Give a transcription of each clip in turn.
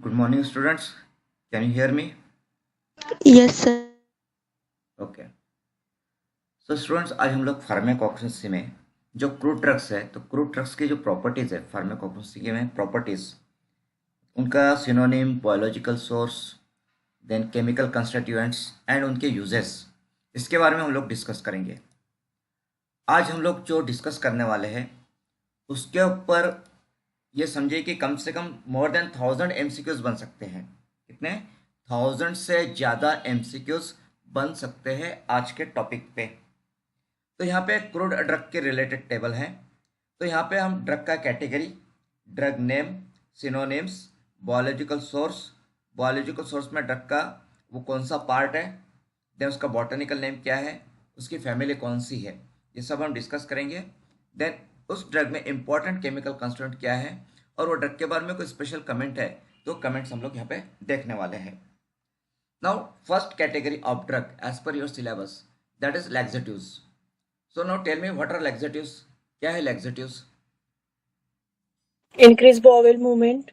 Good morning, students. Can you hear me? Yes, sir. Okay. So students, आज हम लोग pharmacognosy में जो क्रूड ड्रग्स है, तो क्रूड ड्रग्स की जो प्रॉपर्टीज है फार्माकोग्नोसी के में प्रॉपर्टीज, उनका synonym, biological source, then chemical constituents and उनके यूजेस, इसके बारे में हम लोग डिस्कस करेंगे। आज हम लोग जो डिस्कस करने वाले हैं उसके ऊपर ये समझिए कि कम से कम मोर देन 1000 MCQs बन सकते हैं। कितने? 1000 से ज़्यादा MCQs बन सकते हैं आज के टॉपिक पे। तो यहाँ पे क्रूड ड्रग के रिलेटेड टेबल है। तो यहाँ पे हम ड्रग का category, drug name, synonyms, biological source में ड्रग का वो कौन सा पार्ट है, देन उसका बॉटनिकल नेम क्या है, उसकी फैमिली कौन सी है, ये सब हम डिस्कस करेंगे। देन उस ड्रग में इंपॉर्टेंट केमिकल कंस्टिट्यूएंट क्या है, और वो ड्रग के बारे में कोई स्पेशल कमेंट है तो कमेंट्स हम लोग यहाँ पे देखने वाले हैं। Now first category of drug as per your syllabus, that is laxatives. So now tell me what are laxatives. क्या है laxatives? Increase bowel movement.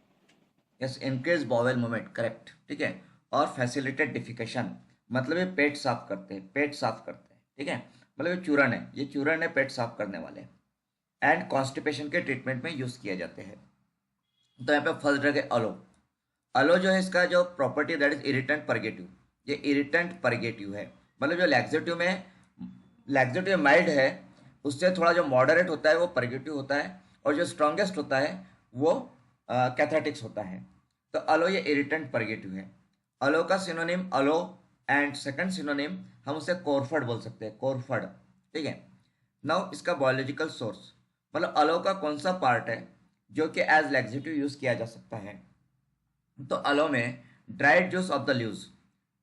Yes, increase bowel movement, correct, ठीक है। और फैसिलिटेट डिफिकेशन, मतलब ये पेट साफ करते हैं, पेट साफ करते हैं, ठीक है। मतलब ये चूर्ण है, ये चूर्ण है पेट साफ करने वाले। एंड कॉन्स्टिपेशन के ट्रीटमेंट में यूज किए जाते हैं। तो यहाँ पे फर्स्ट ड्रग है अलो। अलो जो है, इसका जो property that is irritant purgative. ये इरिटेंट परगेटिव है, मतलब जो लैक्सेटिव माइल्ड है, उससे थोड़ा जो मॉडरेट होता है वो परगेटिव होता है, और जो स्ट्रॉन्गेस्ट होता है वो कैथेटिक्स होता है। तो अलो ये इरिटेंट परगेटिव है। अलो का synonym aloe, and second synonym हम उसे कोरफड बोल सकते हैं, कोरफड, ठीक है। नाउ इसका बायोलॉजिकल सोर्स, मतलब अलो का कौन सा पार्ट है जो कि एज लैक्सेटिव यूज किया जा सकता है। तो अलो में dried juice of the leaves,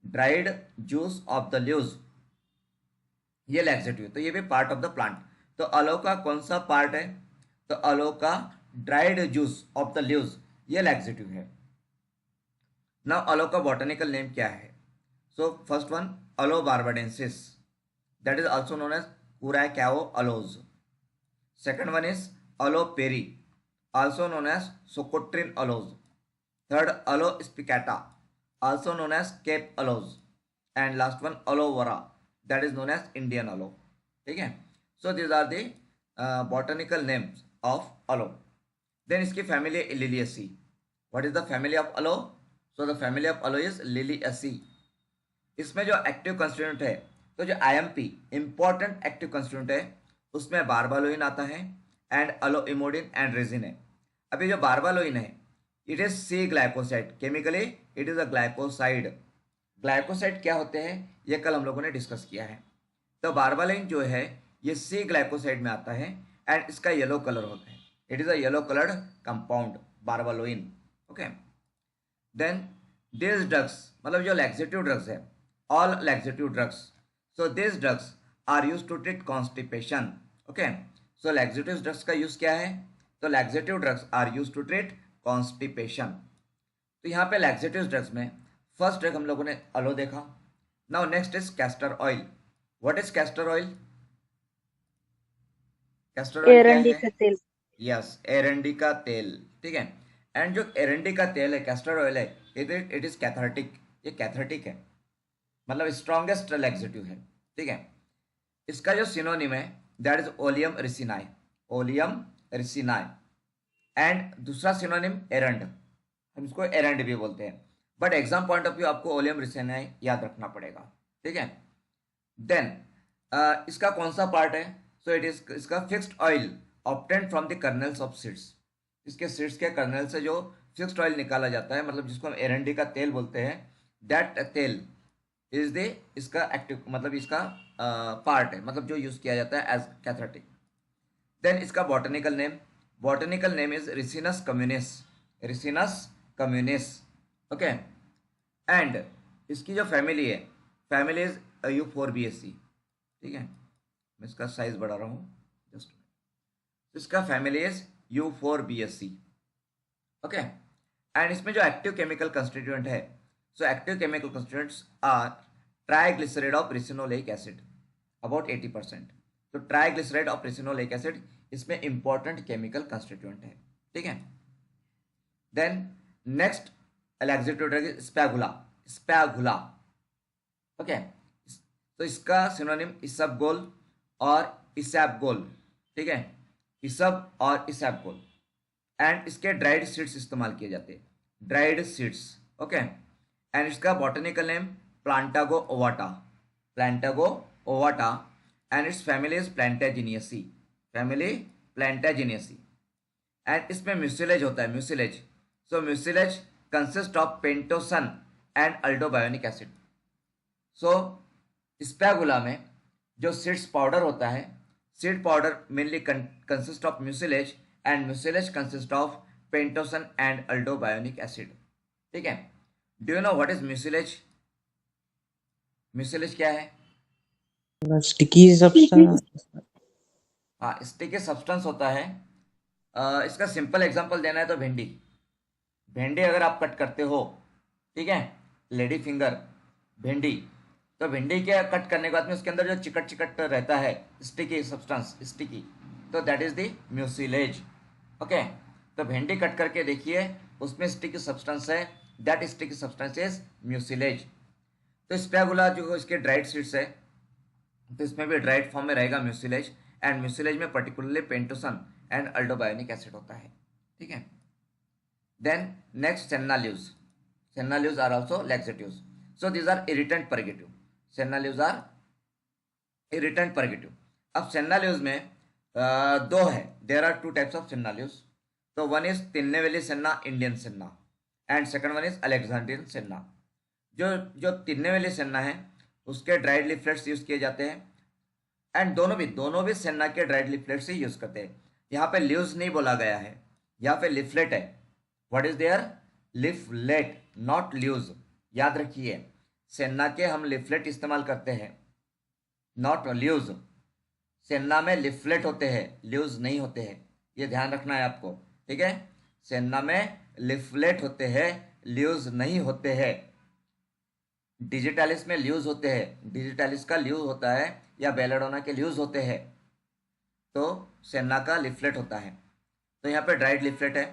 dried juice of the leaves ये लैक्सेटिव, तो ये भी पार्ट ऑफ द प्लांट। तो अलो का कौन सा पार्ट है? तो अलो का dried juice of the leaves ये लैक्सेटिव है। नाउ अलो का बॉटनिकल नेम क्या है? So first one, aloe barbadensis, that is also known as Curacao aloes. Second one is aloe perryi, also known as Socotrine aloes. Third, alo spicata, also known as cape aloes. And last one, aloe vera, that is known as Indian aloe. ठीक है। So these are the botanical names of aloe. Then इसकी family है Liliaceae. What is the family of aloe? So the family of aloe is Liliaceae. इसमें जो active constituent है, तो जो IMP important active constituent है, उसमें बारबालोइन आता है, एंड अलोइमोडिन एंड रेजिन है। अभी जो बारबालोइन है, it is C glycoside, chemically it is a glycoside. Glycoside क्या होते हैं ये कल हम लोगों ने डिस्कस किया है। तो बारबालाइन जो है ये सी ग्लाइकोसाइड में आता है, एंड इसका येलो कलर होता है, it is a yellow coloured compound barbaloin. Okay. Then this drugs, मतलब जो लैक्सेटिव ड्रग्स है, all laxative drugs, so this drugs are use to treat constipation. Okay. So laxative drugs का use क्या है? तो laxative drugs are use to treat constipation. तो यहाँ पे लैक्सेटिव ड्रग्स में फर्स्ट ड्रग हम लोगों ने अलो देखा। Now next is castor oil. What is castor oil? Castor oil क्या एरंडी है? का तेल. यस, एरंडी का तेल, ठीक है। एंड जो एरंडी का तेल है, कैस्टर ऑयल है, इट इज कैथार्टिक, ये कैथार्टिक है, मतलब स्ट्रॉन्गेस्ट लैक्सेटिव है, ठीक है। इसका जो सिनोनिम है that is oleum ricini, oleum ricini. And दूसरा सिनोनिम एरंड, हम इसको एरंड भी बोलते हैं, but exam point of view आपको ओलियम रिसिनाई याद रखना पड़ेगा, ठीक है। देन इसका कौन सा पार्ट है? सो इट इज इसका fixed oil obtained from the colonel's of seeds. इसके सीड्स के कर्नल से जो फिक्स्ड ऑयल निकाला जाता है, मतलब जिसको हम एरंडी का तेल बोलते हैं, दैट तेल इज द इसका एक्टिव, मतलब इसका पार्ट है, मतलब जो यूज किया जाता है एज कैथरेटिक। देन इसका botanical name is Ricinus communis, Ricinus communis. Okay. And इसकी जो फैमिली है, फैमिली इज यूफोरबिएसी, ठीक है। मैं इसका साइज बढ़ा रहा हूँ जस्ट। इसका family is Euphorbiaceae. Okay. And इसमें जो एक्टिव केमिकल कंस्टिट्यूएंट है, so active chemical constituents are triglyceride of ricinoleic acid, about 80%। तो ट्राइग्लिसराइड ऑफ रिसिनोलेक एसिड इसमें इंपॉर्टेंट केमिकल कंस्टिट्यूएंट है, ठीक है। देन नेक्स्ट एलेक्जिट्यूटर स्पैगुला, स्पैगुला। ओके, तो इसका सिनोनिम इसबगोल और इसैबगोल, ठीक है, इसब और इसैबगोल। एंड इसके ड्राइड सीड्स इस्तेमाल किए जाते हैं, ड्राइड सीड्स। ओके, एंड इसका botanical name Plantago ovata, Plantago ovata. And its family is Plantaginaceae, family Plantaginaceae. And इसमें म्यूसिलेज होता है, mucilage. So mucilage consist of pentosan and aldobionic acid. So ispaghula में जो सीड्स पाउडर होता है, seed powder mainly consist of mucilage and mucilage consist of pentosan and aldobionic acid, ठीक है। Do you know what is mucilage? Mucilage क्या है? Sticky substance. हाँ, sticky substance होता है। इसका सिंपल एग्जांपल देना है तो भिंडी, भिंडी अगर आप कट करते हो, ठीक है, लेडी फिंगर भिंडी, तो भिंडी के कट करने के बाद में उसके अंदर जो चिकट चिकट रहता है, स्टिकी सब्सटेंस, स्टिकी, तो that is the mucilage. Okay, तो भिंडी कट करके देखिए, उसमें स्टिकी सब्सटेंस है, that sticky substance is mucilage. तो स्पैगुला जो इसके ड्राइड सीड्स है, तो इसमें भी ड्राइड फॉर्म में रहेगा म्यूसिलेज। एंड म्यूसिलेज में particularly pentosan and aldobionic acid होता है, ठीक है। Then next senna leaves, senna leaves are also laxatives. So these are irritant purgative, senna leaves are irritant purgative. अब सेन्ना लीव्स में दो है, there are two types of senna leaves. तो one is Tinnevelly senna, Indian senna, and second one is Alexandrian senna. जो जो तिन्नेवेली senna है उसके dried leaflets use किए जाते हैं। एंड दोनों भी सेन्ना के ड्राइड लीफलेट्स ही यूज करते हैं। यहाँ पे लीव्स नहीं बोला गया है, यहाँ पे लिफलेट है। What is there? Leaflet, not leaves. याद रखिए, सेन्ना के हम लिफलेट इस्तेमाल करते हैं, नॉट लीव्स। सेन्ना में लिफलेट होते हैं, लीव्स नहीं होते हैं, ये ध्यान रखना है आपको, ठीक है। सेन्ना में लिफलेट होते हैं, लीव्स नहीं होते हैं। डिजिटालिस में लीव्स होते हैं, डिजिटालिस का लीव होता है या बेलाडोना के लीव्स होते हैं, तो सेन्ना का लिफलेट होता है। तो यहाँ पे ड्राइड लिफलेट है।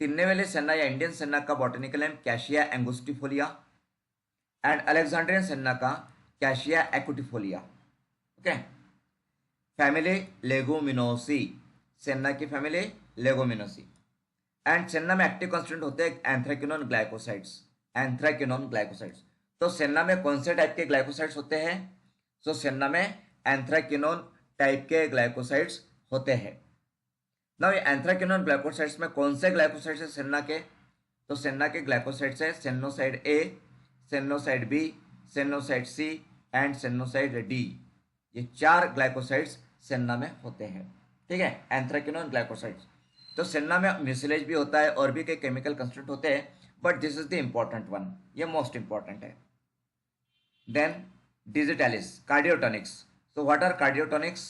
तिन्नेवेली सेन्ना या इंडियन सेन्ना का botanical name Cassia angustifolia and Alexandrian senna का Cassia acutifolia. Okay, family Leguminosae, senna की फैमिली लेगुमिनोसी। एंड सेन्ना में एक्टिव कॉन्स्टिट्यूएंट होते हैं एंथ्रेक्विनोन ग्लाइकोसाइड्स, एंथ्रेक्विनोन ग्लाइकोसाइड्स। तो सेन्ना में कौन से टाइप के ग्लाइकोसाइड्स होते हैं? तो सेन्ना में एंथ्रेक्विनोन टाइप के ग्लाइकोसाइड्स होते हैं। ना ये एंथ्रेक्विनोन ग्लाइकोसाइड्स में कौन से ग्लाइकोसाइड्स है सेन्ना के? तो सेन्ना के ग्लाइकोसाइड्स है sennoside A, sennoside B, sennoside C and sennoside D. ये 4 ग्लाइकोसाइड्स सेन्ना में होते हैं, ठीक है, एंथ्रेक्विनोन ग्लाइकोसाइड्स। तो सेन्ना में म्यूसिलेज भी होता है और भी कई केमिकल कंस्टिट्यूएंट होते हैं, but this is the important one, ये मोस्ट इंपॉर्टेंट है। Then digitalis, cardiotonics. So what are cardiotonics?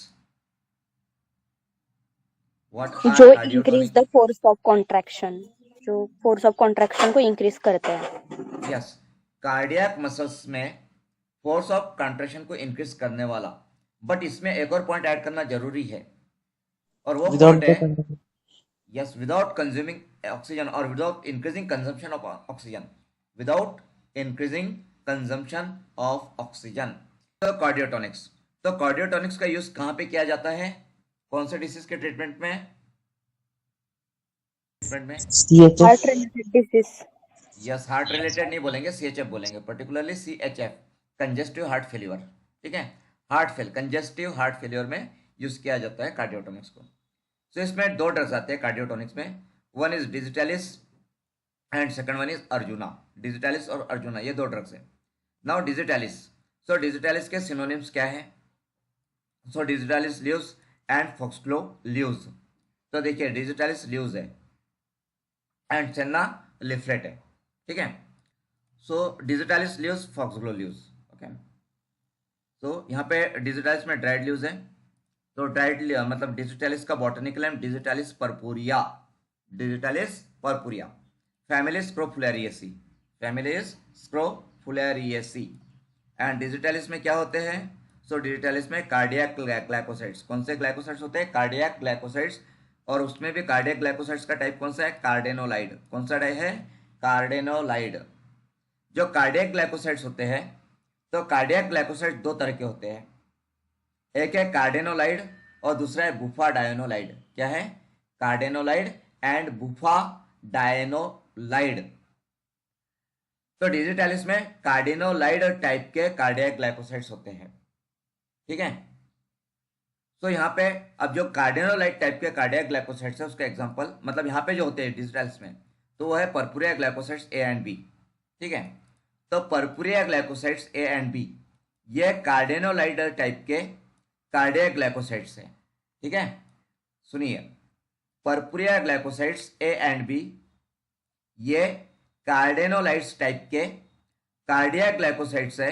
What are जो cardiotonics? Increase the force of contraction, जो फोर्स ऑफ कॉन्ट्रैक्शन को इंक्रीज करते हैं। यस, कार्डियक मसल्स में फोर्स ऑफ कंट्रैक्शन को increase करने वाला। बट इसमें एक और पॉइंट ऐड करना जरूरी है, और वो पॉइंट है यस, विदाउट कंज्यूमिंग ऑक्सीजन और without increasing consumption of oxygen, without increasing consumption of oxygen. तो कार्डियोटोनिक्स, तो कार्डियोटोनिक्स का यूज कहाँ पे किया जाता है? कौन से डिसीज के ट्रीटमेंट में? Heart related disease. Yes, heart related नहीं बोलेंगे, सीएचएफ बोलेंगे, particularly CHF, congestive heart failure, ठीक है, कंजेस्टिव हार्ट फेल्यूर में यूज किया जाता है कार्डियोटोनिक्स को। तो इसमें 2 ड्रग्स आते हैं कार्डियोटोनिक्स में, one is digitalis and second one is arjuna. Digitalis और अर्जुना ये 2 ड्रग्स हैं। नाउ डिजिटालिस, सो डिजिटालिस के सिनोनिम्स क्या है? सो डिजिटालिस लीव्स एंड फॉक्सग्लो लीव्स। तो देखिए, डिजिटालिस लीव्स है एंड सेन्ना लिफलेट है, ठीक है। सो डिजिटालिस लीव्स, फॉक्सग्लो लीव्स, ओके। तो यहाँ पे डिजिटालिस में ड्राइड लीव्स है, तो ड्राइड मतलब डिजिटालिस का botanical name Digitalis purpurea, Digitalis purpurea. Family Scrophulariaceae, family Scrophulariaceae. And digitalis में क्या होते हैं? सो डिजिटालिस में कार्डियक ग्लाइकोसाइड्स। कौन से ग्लाइकोसाइड्स होते हैं? Cardiac glycosides. और उसमें भी कार्डियक ग्लाइकोसाइड्स का टाइप कौन सा है? कार्डेनोलाइड। कौन सा टाइप है? कार्डिनोलाइड। जो कार्डियक ग्लाइकोसाइड्स होते हैं, तो कार्डियक ग्लाइकोसाइड दो तरह के होते हैं, एक है कार्डिनोलाइड और दूसरा है बुफा डायनोलाइड। क्या है? कार्डिनोलाइड एंड बुफा डायनोलाइड। तो डिजिटालिस में कार्डिनोलाइड टाइप के कार्डियक ग्लाइकोसाइड्स होते हैं, ठीक है। तो यहाँ पे अब जो कार्डिनोलाइड टाइप के कार्डियक ग्लाइकोसाइड्स है उसका एग्जांपल, मतलब यहाँ पे जो होते हैं डिजिटालिस में, तो वो है purpurea glycosides A and B, ठीक है। तो purpurea glycosides A and B ये कार्डिनोलाइड टाइप के कार्डियक ग्लाइकोसाइड्स हैं, ठीक है। सुनिए, purpurea glycosides A and B ये कार्डिनोलाइड्स टाइप के कार्डियक ग्लाइकोसाइड्स है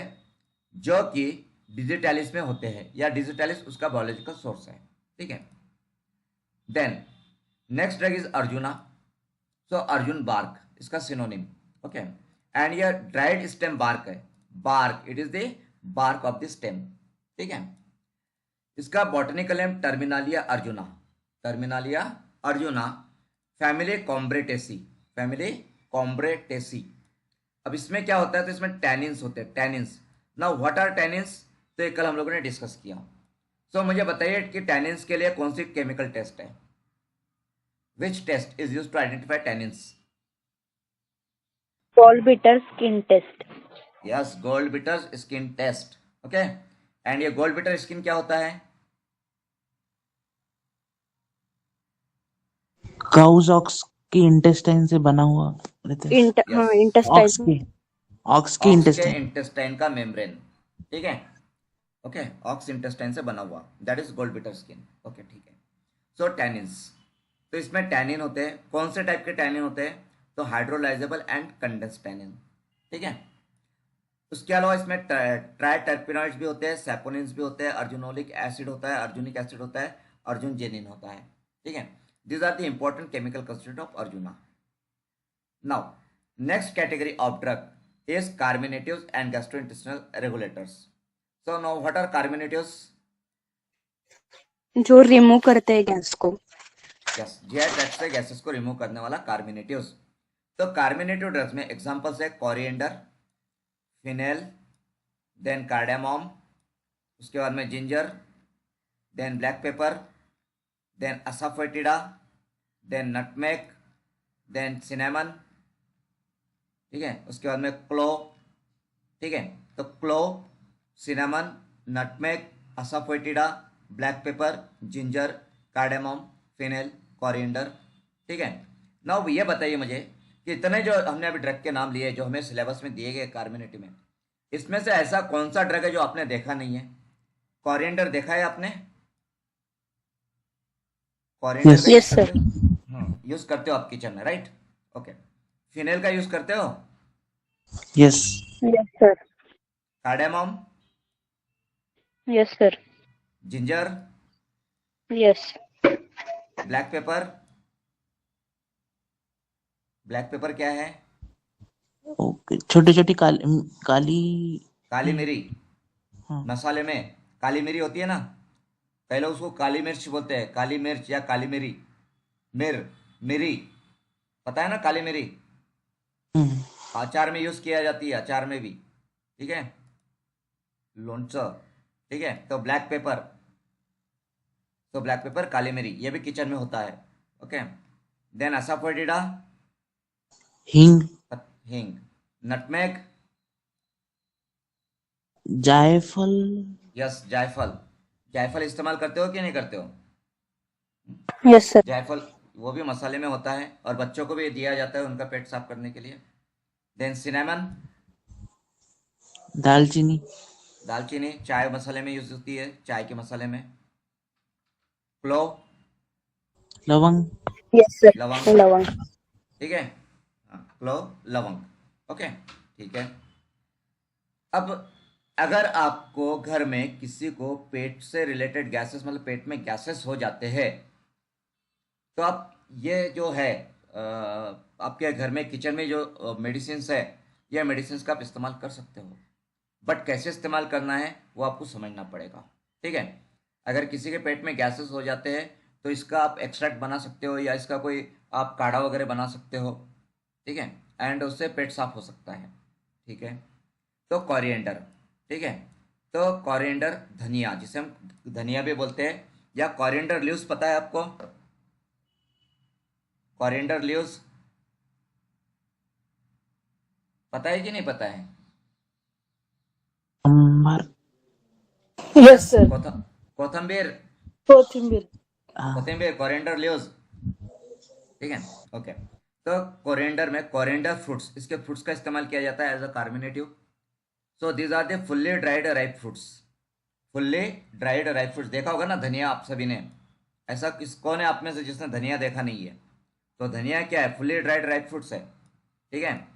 जो कि डिजिटालिस में होते हैं, या डिजिटालिस उसका बायोलॉजिकल सोर्स है, ठीक है। Then next drug is Arjuna. So arjun bark इसका सिनोनिम, ओके। एंड ये ड्राइड स्टेम बार्क है, bark, it is the bark of the stem, ठीक है। इसका botanical name Terminalia arjuna, Terminalia arjuna, family Combretaceae, family Combretaceae. अब इसमें क्या होता है, तो इसमें टैनिन्स होते हैं, tannins. Now what are tannins, तो ये कल हम लोगों ने डिस्कस किया। सो मुझे बताइए कि टैनिन्स के लिए कौन सी केमिकल टेस्ट है, which test is used to identify tannins? Gallbladder skin test. Yes, goldbeater skin test, okay. And ये गोल्ड बिटर स्किन क्या होता है? काउज ऑक्स के इंटेस्टाइन से बना हुआ रहता है। हाँ, यस, ऑक्स intestine. के ऑक्स के ऑक्स के इंटेस्टाइन। इंटेस्टाइन का मेम्ब्रेन, ठीक है, ओके। ऑक्स इंटेस्टाइन से बना हुआ, that is gold bitter skin, okay, ठीक है। सो टैनिन्स, तो इसमें टैनिन होते हैं, कौन से टाइप के टैनिन होते हैं, तो हाइड्रोलाइजेबल एंड कंडेंस टैनिन, ठीक है। उसके अलावा इसमें ट्राइटर्पिनॉइड्स भी होते हैं, सैपोनिन्स भी होते हैं, अर्जुनोलिक एसिड होता है, अर्जुनिक एसिड होता है, अर्जुन जेनिन होता है, ठीक है। These are the important chemical constituent of Arjuna. Now next category of drug is carminatives and gastrointestinal regulators. So now what are carminatives? जो रिमूव करते हैं गैस को. यस, जीआई ट्रैक्ट से गैसेस को रिमूव करने वाला कार्मिनेटिव्स। तो कार्मिनेटिव ड्रग्स में एग्जांपल्स है कोरिएंडर, फिनेल, देन कार्डामोम, उसके बाद में ginger, then black pepper, then asafoetida, then nutmeg, then cinnamon, ठीक है। उसके बाद में क्लो, ठीक है। तो clove, cinnamon, nutmeg, asafoetida, black pepper, ginger, cardamom, fennel, coriander, ठीक है। नाउ ये बताइए मुझे कि इतने जो हमने अभी ड्रग के नाम लिए जो हमें सिलेबस में दिए गए कार्मिनेटिव में, इसमें से ऐसा कौन सा ड्रग है जो आपने देखा नहीं है? कोरिएंडर देखा है आपने? कोरिएंडर का Yes, यूज sir. करते हो? यूज करते हो आप किचन में, राइट, ओके। फिनेल का यूज करते हो? Yes. Yes, sir. Cardamom, Yes, sir. Ginger, Yes. Black pepper, black pepper क्या है? ओके, छोटी छोटी काली काली। काली मिरी, हाँ। मसाले में काली मिरी होती है ना, कई लोग उसको काली मिर्च बोलते हैं, काली मिर्च या काली मिरी, मिरी, पता है ना काली मिरी? हम्म, अचार में यूज किया जाती है, अचार में भी, ठीक है, लोणचं, ठीक है। तो ब्लैक पेपर, तो ब्लैक पेपर, काली मिरी, ये भी किचन में होता है, ओके। देन असाफोटिडा, हींग, हींग, नटमेग, जायफल। यस, जायफल, जायफल इस्तेमाल करते हो कि नहीं करते हो? Yes, sir. जायफल वो भी मसाले में होता है और बच्चों को भी दिया जाता है उनका पेट साफ करने के लिए। देन सिनेमन, दालचीनी। दालचीनी चाय मसाले में यूज होती है, चाय के मसाले में। क्लोव, लवंग। Yes, sir. लवंग, लवंग. ठीक है, क्लोव, लवंग, ओके, ठीक है। अब अगर आपको घर में किसी को पेट से रिलेटेड गैसेस, मतलब पेट में गैसेस हो जाते हैं, तो आप ये जो है आपके घर में किचन में जो मेडिसिन है, ये मेडिसिन का आप इस्तेमाल कर सकते हो, बट कैसे इस्तेमाल करना है वो आपको समझना पड़ेगा, ठीक है। अगर किसी के पेट में गैसेस हो जाते हैं तो इसका आप एक्सट्रैक्ट बना सकते हो या इसका कोई आप काढ़ा वगैरह बना सकते हो, ठीक है। एंड उससे पेट साफ हो सकता है, ठीक है। तो कॉरिएंडर, ठीक है। तो कॉरिएंडर धनिया, जिसे हम धनिया भी बोलते हैं, या कॉरिएंडर लीव्स पता है आपको? कॉरिएंडर लीव्स पता है कि नहीं पता है? अमर Yes, sir. कोथंबीर, Kothambir. कोथिंबीर, कॉरिएंडर लीव्स, ठीक है। ओके, तो कोरिएंडर में कोरिएंडर फ्रूट्स, इसके फ्रूट्स का इस्तेमाल किया जाता है as a carminative. So these are the fully dried ripe fruits. Fully dried ripe fruits, देखा होगा ना धनिया आप सभी ने, ऐसा किस कौन है आप में से जिसने धनिया देखा नहीं है? तो धनिया क्या है? फुल्ली ड्राइड राइप फ्रूट्स है, ठीक है।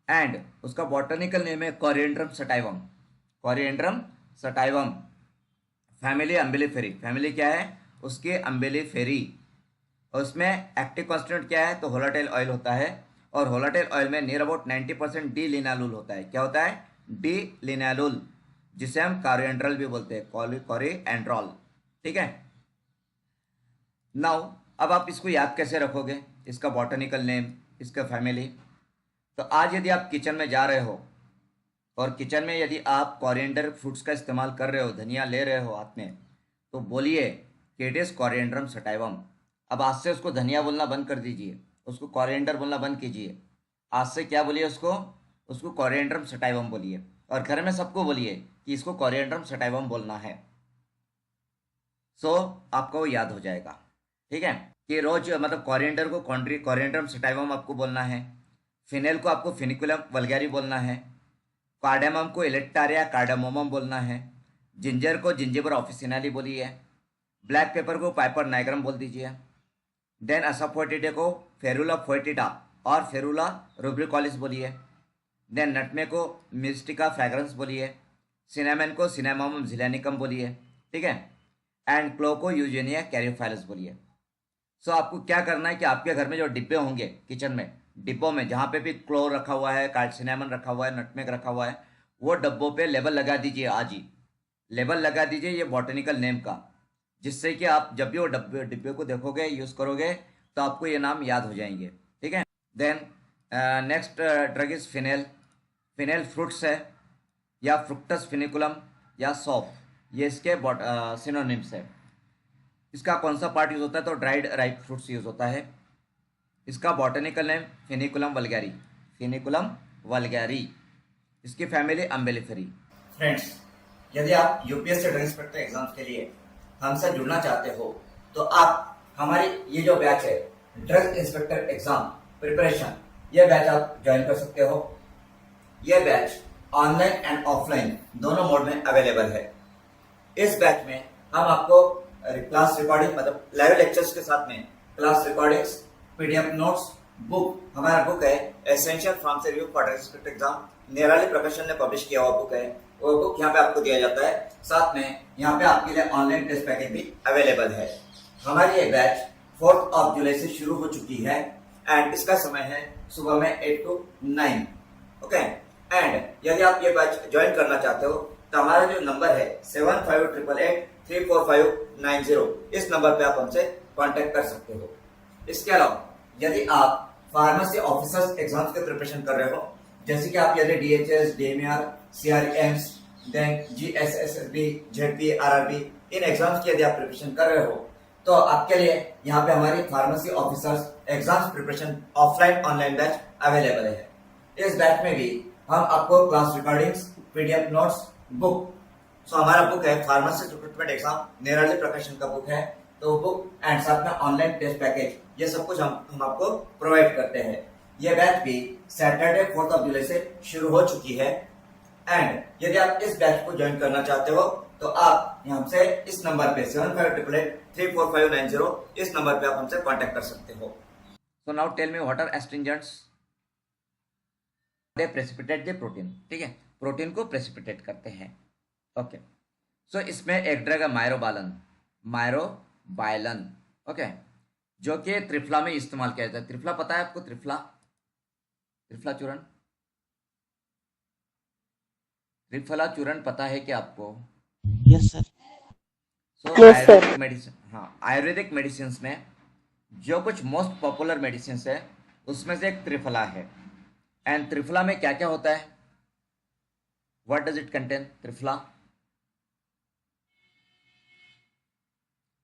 एंड उसका बॉटनिकल नेम है Coriandrum sativum. Coriandrum sativum, family Umbelliferae. Family क्या है उसकी? अम्बिलिफेरी। और उसमें एक्टिव कॉन्स्टिट्यूएंट क्या है? तो होलाटाइल ऑयल होता है, और होलाटाइल ऑयल में नियर अबाउट 90% डी लिनालुल होता है। क्या होता है? डी लिनालुल, जिसे हम कोरिएंड्रल भी बोलते हैं, कोरिएंड्रॉल, ठीक है। नाउ अब आप इसको याद कैसे रखोगे, इसका बॉटनिकल नेम, इसका फैमिली? तो आज यदि आप किचन में जा रहे हो और किचन में यदि आप कोरिएंडर फ्रूट्स का इस्तेमाल कर रहे हो, धनिया ले रहे हो हाथ में, तो बोलिए कि इट इज़ कोरिएंड्रम सटाइवम। अब आज से उसको धनिया बोलना बंद कर दीजिए, उसको कोरिएंडर बोलना बंद कीजिए। आज से क्या बोलिए उसको कोरिएंड्रम सटाइवम बोलिए, और घर में सबको बोलिए कि इसको कोरिएंड्रम सटाइवम बोलना है। सो आपको वो याद हो जाएगा, ठीक है, कि रोज मतलब कोरिएंडर को कोरिएंड्रम सटाइवम आपको बोलना है, फिनेल को आपको फिनिकुलम वल्गैरी बोलना है, कार्डेमम को इलेक्टारिया कार्डामोमम बोलना है, जिंजर को जिंजिबर ऑफिसिनाली बोलिए, ब्लैक पेपर को पाइपर नाइग्रम बोल दीजिए, देन असाफोटिडे को फेरुला फोएटिडा और फेरुला रुब्रिकॉलिस बोलिए, देन नटमे को मिस्टिका फ्रैग्रेंस बोलिए, सिनेमन को सिनेमामम जिलेनिकम बोलिए, ठीक है, एंड क्लो को यूजेनिया कैरियोफाइलस बोलिए। सो आपको क्या करना है कि आपके घर में जो डिब्बे होंगे किचन में, डिब्बों में जहाँ पे भी क्लो रखा हुआ है, सिनेमन रखा हुआ है, नटमेग रखा हुआ है, वो डब्बों पे लेबल लगा दीजिए। आज ही लेबल लगा दीजिए ये बॉटनिकल नेम का, जिससे कि आप जब भी वो डिब्बे को देखोगे, यूज़ करोगे, तो आपको ये नाम याद हो जाएंगे, ठीक है। Then next drug is fennel. Fennel fruits है, या फ्रुक्टस फिनिकुलम या सॉफ, ये इसके सिनोनिम्स है। इसका कौन सा पार्ट यूज होता है? तो ड्राइड राइप फ्रूट्स यूज होता है। इसका बॉटनिकल नेम फिनिकुलम वल्गैरी, फिनिकुलम वल्गैरी। इसकी फैमिली अम्बिलिफेरी। फ्रेंड्स, यदि आप यूपीएससी ड्रग इंस्पेक्टर एग्जाम्स के लिए हमसे जुड़ना चाहते हो, तो आप हमारी ये जो बैच है ड्रग इंस्पेक्टर एग्जाम प्रिपरेशन, ये बैच आप ज्वाइन कर सकते हो। ये बैच ऑनलाइन एंड ऑफलाइन दोनों मोड में अवेलेबल है। इस बैच में हम आपको क्लास रिकॉर्डिंग, मतलब लाइव लेक्चर्स के साथ में class recordings, PDF notes, book, हमारा बुक है essential pharmacy review for drug inspector exam, निराली प्रकाशन ने पब्लिश किया हुआ बुक है। वो बुक यहाँ पे आपको दिया जाता है, साथ में यहाँ पे आपके लिए ऑनलाइन टेस्ट पैकेज भी अवेलेबल है। हमारी ये बैच 4 जुलाई से शुरू हो चुकी है, एंड इसका समय है सुबह में 8 to 9, ओके। एंड यदि आप ये बैच ज्वाइन करना चाहते हो, तो हमारा जो नंबर है 7588834590, इस नंबर पे आप हमसे कांटेक्ट कर सकते हो। इसके अलावा यदि आप फार्मेसी ऑफिसर्स एग्जाम्स के प्रिपरेशन कर रहे हो, जैसे कि आप यदि DHS, DMR, CRMs, then GSSB, ZP, RRB, इन एग्जाम्स की यदि आप प्रिपरेशन कर रहे हो, तो आपके लिए यहाँ पे हमारी pharmacy officers exams preparation offline online batch available है। इस बैच में भी हम आपको class recordings, PDF notes, book, so हमारा बुक है फार्मेसी रिक्रूटमेंट एग्जाम, निराली प्रकाशन का बुक है, तो बुक एंड साथ में ऑनलाइन टेस्ट पैकेज, ये सब कुछ हम आपको प्रोवाइड करते हैं। ये बैच भी सैटरडे 4 जुलाई से शुरू हो चुकी है, एंड यदि आप इस बैच को ज्वाइन करना चाहते हो, तो आप हमसे इस नंबर पे 7588834590, इस नंबर पे आप हमसे कांटेक्ट कर सकते हो। So now tell me what are astringents? They precipitate the protein, ठीक है, प्रोटीन को प्रेसिपिटेट करते हैं, ओके। सो इसमें एक ड्रग है मायरोबायलन, ओके, जो कि त्रिफला में इस्तेमाल किया जाता है। त्रिफला पता है आपको? त्रिफला चूर्ण, त्रिफला चूर्ण पता है क्या आपको? Yes sir. So Yes, sir. Ayurvedic medicine, हाँ, आयुर्वेदिक मेडिसिन में जो कुछ मोस्ट पॉपुलर मेडिसिन है, उसमें से एक त्रिफला है। एंड त्रिफला में क्या क्या होता है? What does it contain? Triphala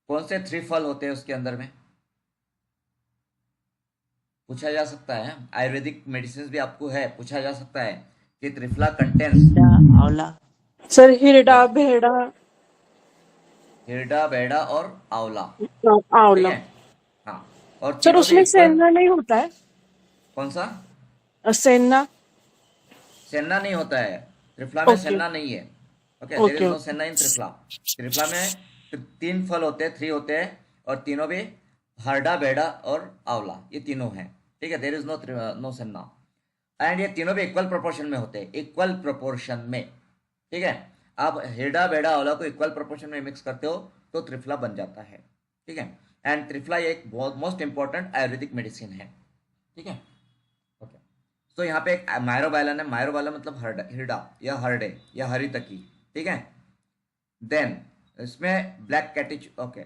कौन से 3 फल होते हैं उसके अंदर में? पूछा जा सकता है, आयुर्वेदिक मेडिसिन भी आपको है, पूछा जा सकता है कि त्रिफला कंटेन्स। हीरा आंवला। सर हिरडा यस, भेड़ा हिरडा, बेड़ा और आंवला। ठीक आंवला। है, हाँ। और सर तीनों भी उसमें इक्वल। सेंधा नहीं होता है? कौन सा? सेंधा। सेन्ना नहीं होता है त्रिफला में, ओके सेन्ना नहीं है। Okay, there is okay no okay. Senna in Triphala. Triphala में 3 फल होते हैं, 3 होते हैं, और तीनों भी हरडा, बेड़ा और आंवला, ये तीनों हैं। ठीक है, there is no senna. And ये तीनों भी इक्वल प्रोपोर्शन में होते हैं, इक्वल प्रोपोर्शन में। ठीक है, आप हेडा, बेड़ा, आंवला को इक्वल प्रोपोर्शन में मिक्स करते हो तो त्रिफला बन जाता है। ठीक है, एंड त्रिफला ये एक बहुत मोस्ट इंपॉर्टेंट आयुर्वेदिक मेडिसिन है। ठीक है, ओके। तो यहाँ पे एक मायरोबायलन है। मायरोबायलन मतलब हिरडा या हरडे या हरी तकी। ठीक है, देन इसमें ब्लैक कैटिच। ओके,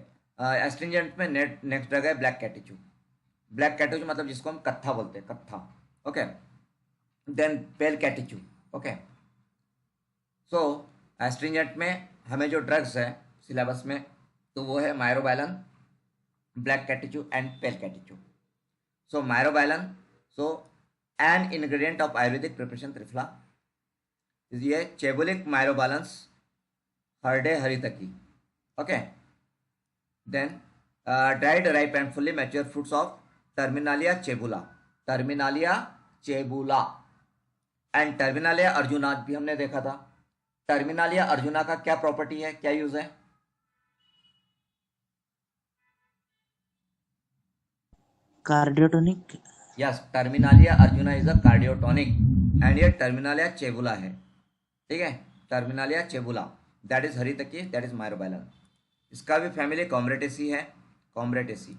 एस्ट्रिंजेंट में नेक्स्ट ड्रग है ब्लैक कैटिचू। ब्लैक कैटिचू मतलब जिसको हम कत्था बोलते हैं, कत्था। ओके, देन पेल कैटिचू। ओके, सो एस्ट्रिंजेंट में हमें जो ड्रग्स है सिलेबस में, तो वो है myrobalan, black catechu and pale catechu. So myrobalan, so an ingredient of Ayurvedic preparation Triphala, ये chebulic myrobalans harde haritaki. Okay, then dried ripe and fully mature fruits of Terminalia chebula. Terminalia chebula and Terminalia arjuna भी हमने देखा था। Terminalia arjuna का क्या property है, क्या use है? Cardiotonic. Yes, Terminalia arjuna is a cardiotonic and ये टर्मिनालिया चेबुला है। ठीक है, Terminalia chebula, that is haritaki, that is myrobalan. इसका भी फैमिली कॉम्ब्रेटेसी है, कॉम्ब्रेटेसी।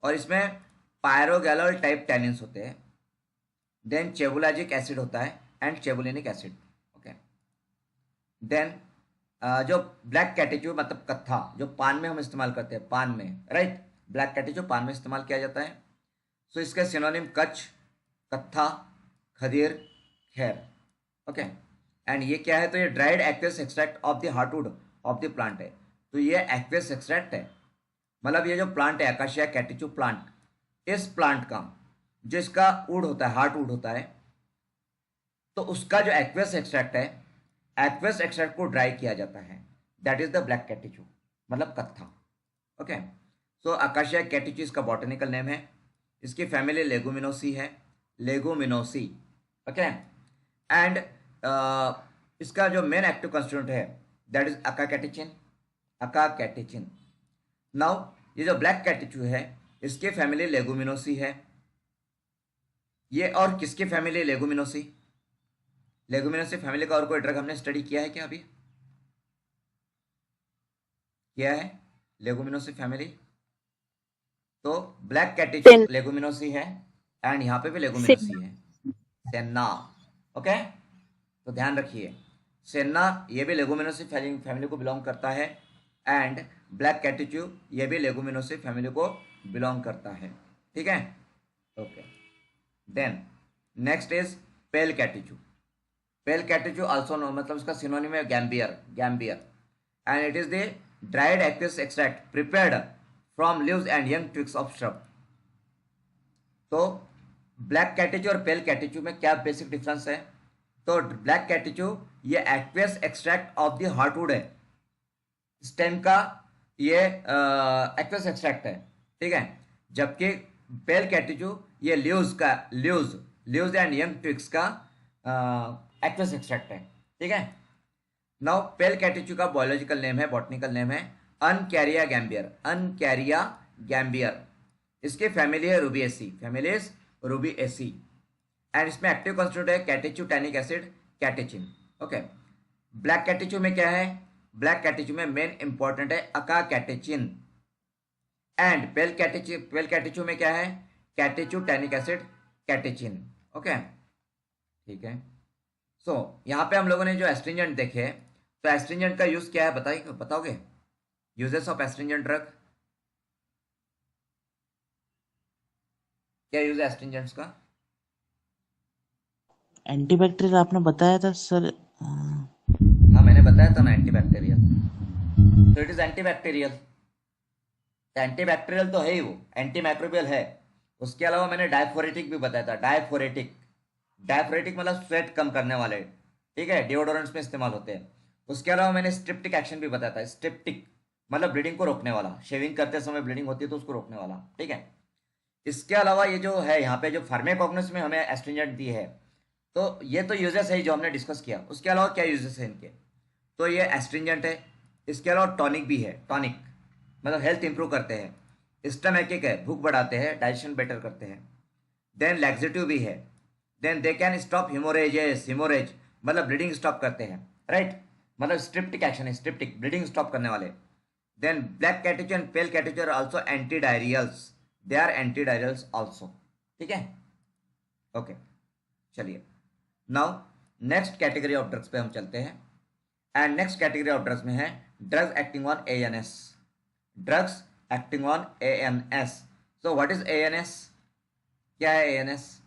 और इसमें पायरोगैलोल टाइप टैनिन्स होते हैं। देन चेबुलाजिक एसिड होता है एंड चेबुलिनिक एसिड। ओके, देन जो ब्लैक कैटेचू मतलब कत्था, जो पान में हम इस्तेमाल करते हैं, पान में, राइट, ब्लैक कैटेचू पान में इस्तेमाल किया जाता है। सो इसके सिनोनिम कच्छ, कत्था, खदीर, खैर। ओके, एंड ये क्या है? तो ये dried aqueous extract of the heartwood of the plant है। तो ये एक्वेस एक्सट्रैक्ट है, मतलब ये जो प्लांट है अकाशिया कैटिचू प्लांट, इस प्लांट का जो इसका वुड होता है, हार्ट वुड होता है, तो उसका जो एक्वेस एक्सट्रैक्ट है, एक्वेस एक्सट्रैक्ट को ड्राई किया जाता है, दैट इज द ब्लैक कैटिचू मतलब कत्था। ओके, सो अकाशिया कैटिचू इसका बॉटनिकल नेम है। इसकी फैमिली लेगुमिनोसी है, लेगुमिनोसी। ओके, एंड इसका जो मेन एक्टिव कंस्टिट्यूएंट है दैट इज अकाकैटिचिन, अकाकैटिचिन। नाउ ये जो ब्लैक कैटिचू है इसकी फैमिली लेगुमिनोसी है। ये और किसकी फैमिली लेगुमिनोसी? लेगुमिनोसी फैमिली का और कोई ड्रग हमने स्टडी किया है क्या अभी? किया है लेगुमिनोसी फैमिली? तो ब्लैक कैटिचू सेन लेगुमिनोसी है एंड यहाँ पे भी लेगुमिनोसी सेन है, सेन्ना। ओके, तो ध्यान रखिए, सेन्ना ये भी लेगुमिनोसी फैमिली को बिलोंग करता है एंड ब्लैक कैटिचू ये भी लेगुमिनोसी फैमिली को बिलोंग करता है। ठीक है, okay. Then next is pale catechu. Pale catechu also known मतलब उसका सिनोनिम है gambier, gambier, and it is the dried aqueous extract prepared from leaves and young twigs of shrub. तो ब्लैक कैटिचू और pale कैटिचू में क्या basic difference है? तो black कैटिचू ये aqueous extract of the heartwood है, स्टेम का ये एक्वियस एक्सट्रैक्ट है। ठीक है, जबकि पेल कैटिचू ये ल्यूज का, ल्यूज एंड यंग ट्विग्स का एक्वियस एक्सट्रैक्ट है। ठीक है, नाउ पेल कैटिचू का बायोलॉजिकल नेम है, बॉटनिकल नेम है अनकैरिया गैम्बियर, अनकैरिया गैम्बियर। इसकी फैमिली है Rubiaceae, family is Rubiaceae, and इसमें एक्टिव कंस्टिट्यूट है catechu tannic acid, catechin. Okay, black catechu में क्या है? ब्लैक कैटेचू में मेन इंपॉर्टेंट है अका कैटेचिन, एंड पेल कैटेचू में क्या है? Catechu tannic acid, catechin. Okay, ठीक है। सो यहाँ पे हम लोगों ने जो एस्ट्रिंजेंट देखे, तो एस्ट्रिंजेंट का यूज क्या है बताइए, बताओगे? यूजेस ऑफ एस्ट्रिंजेंट ड्रग, क्या यूज है एस्ट्रिंजेंट्स का? एंटीबैक्टीरियल आपने बताया था सर। हाँ मैंने बताया था ना एंटीबैक्टीरियल, तो इट इज एंटीबैक्टीरियल। एंटीबैक्टीरियल तो है ही वो, एंटीमाइक्रोबियल है। उसके अलावा मैंने डायफोरेटिक भी बताया था, डायफोरेटिक। डायफोरेटिक मतलब स्वेट कम करने वाले, ठीक है, डिओडोरेंट्स में इस्तेमाल होते हैं। उसके अलावा मैंने स्ट्रिप्टिक एक्शन भी बताया था, स्ट्रिप्टिक मतलब ब्लीडिंग को रोकने वाला, शेविंग करते समय ब्लीडिंग होती है तो उसको रोकने वाला, ठीक है। इसके अलावा ये जो है यहाँ पे जो फार्माकोग्नोस में हमें एस्ट्रिंजेंट दी है, तो ये तो यूजेस है जो हमने डिस्कस किया। उसके अलावा क्या यूजेस है इनके, तो ये एस्ट्रिंजेंट है। इसके अलावा टॉनिक भी है, टॉनिक मतलब हेल्थ इंप्रूव करते हैं। स्टमैकिक है, भूख बढ़ाते हैं, डाइजेशन बेटर करते हैं। देन लैक्सेटिव भी है। Then they can stop haemorrhages, haemorrhage मतलब ब्लीडिंग स्टॉप करते हैं, राइट। मतलब स्ट्रिप्टिक एक्शन है, स्ट्रिप्टिक ब्लीडिंग स्टॉप करने वाले। Then black catechu and pale catechu are also anti diarrhoeals, they are anti diarrhoeals also, ठीक है। ओके चलिए, now next category of drugs पे हम चलते हैं। And next category of drugs में है drugs acting on ANS, drugs acting on ANS. So what is ANS, क्या है ANS?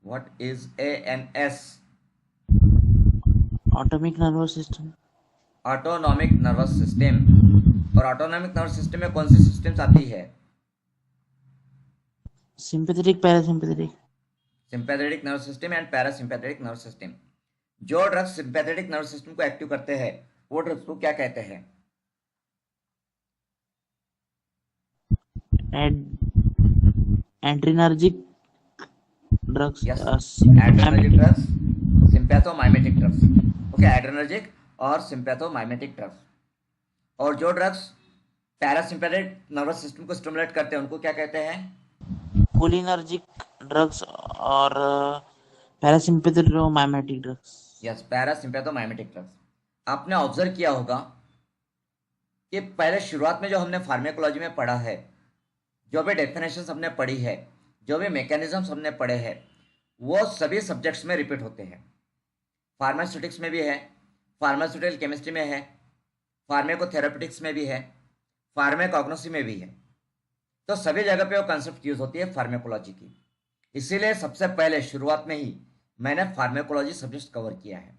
What is ANS? Autonomic nervous system. Autonomic nervous system. और autonomic nervous system में कौन सी सिस्टम्स आती है? Sympathetic, parasympathetic. Sympathetic nervous system and parasympathetic nervous system. जो drugs sympathetic nervous system को active करते हैं वो ड्रग्स को क्या कहते हैं? Adrenergic drugs. Yes, adrenergic drugs, sympathomimetic drugs. Okay, adrenergic और सिंपैथोमाइमेटिक ड्रग्स। और जो ड्रग्स पैरासिम्पैथेटिक नर्वस सिस्टम को स्टिमुलेट करते हैं उनको क्या कहते हैं? कोलिनर्जिक ड्रग्स और parasympathetic drugs. Yes, parasympathomimetic drugs. आपने ऑब्जर्व किया होगा कि पहले शुरुआत में जो हमने फार्माकोलॉजी में पढ़ा है, जो भी डेफिनेशन हमने पढ़ी है, जो भी मैकेनिज्म्स हमने पढ़े हैं, वो सभी सब्जेक्ट्स में रिपीट होते हैं। फार्मास्यूटिक्स में भी है, फार्मास्यूटिकल केमिस्ट्री में है, फार्माकोथेरेपेटिक्स में भी है, फार्माकोग्नोसी में भी है। तो सभी जगह पे वो कंसेप्ट यूज होती है फार्माकोलॉजी की। इसीलिए सबसे पहले शुरुआत में ही मैंने फार्माकोलॉजी सब्जेक्ट कवर किया है।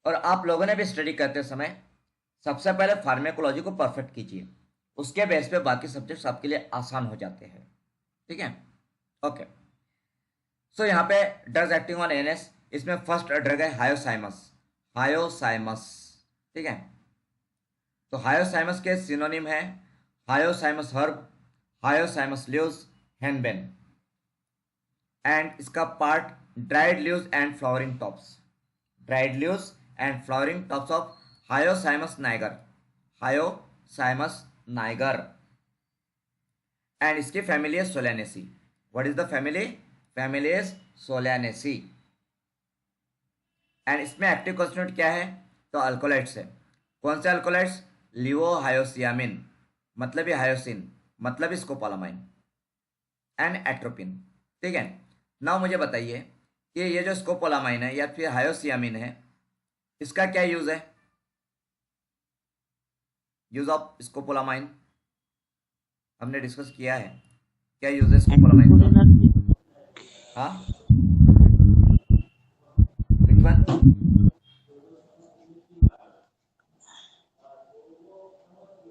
और आप लोगों ने भी स्टडी करते समय सबसे पहले फार्माकोलॉजी को परफेक्ट कीजिए, उसके बेस पे बाकी सब्जेक्ट्स आपके लिए आसान हो जाते हैं, ठीक है। ओके, सो यहाँ पे ड्रग्स एक्टिंग ऑन एएनएस, इसमें फर्स्ट ड्रग है हायोसाइमस, हायोसाइमस, ठीक है। तो हायोसाइमस के सिनोनिम है hyoscyamus herb, hyoscyamus leaves, henbane. And इसका part dried leaves and flowering tops, dried leaves and flowering tops of Hyoscyamus niger, Hyoscyamus niger. And इसकी family है Solanaceae. What is the family? Family is Solanaceae. And इसमें active constituent क्या है? तो अल्कोलाइट्स है। कौन से अल्कोलाइट्स? लिवोहायोसियामिन मतलब ही हायोसिन, मतलब ही स्कोपोलामाइन, एंड एट्रोपिन, ठीक है। नाउ मुझे बताइए कि ये जो स्कोपोलामाइन है या फिर हायोसियामिन है, इसका क्या यूज है? यूज ऑफ स्कोपोलामाइन हमने डिस्कस किया है, क्या यूज है स्कोपोलामाइन का? हाँ, which one?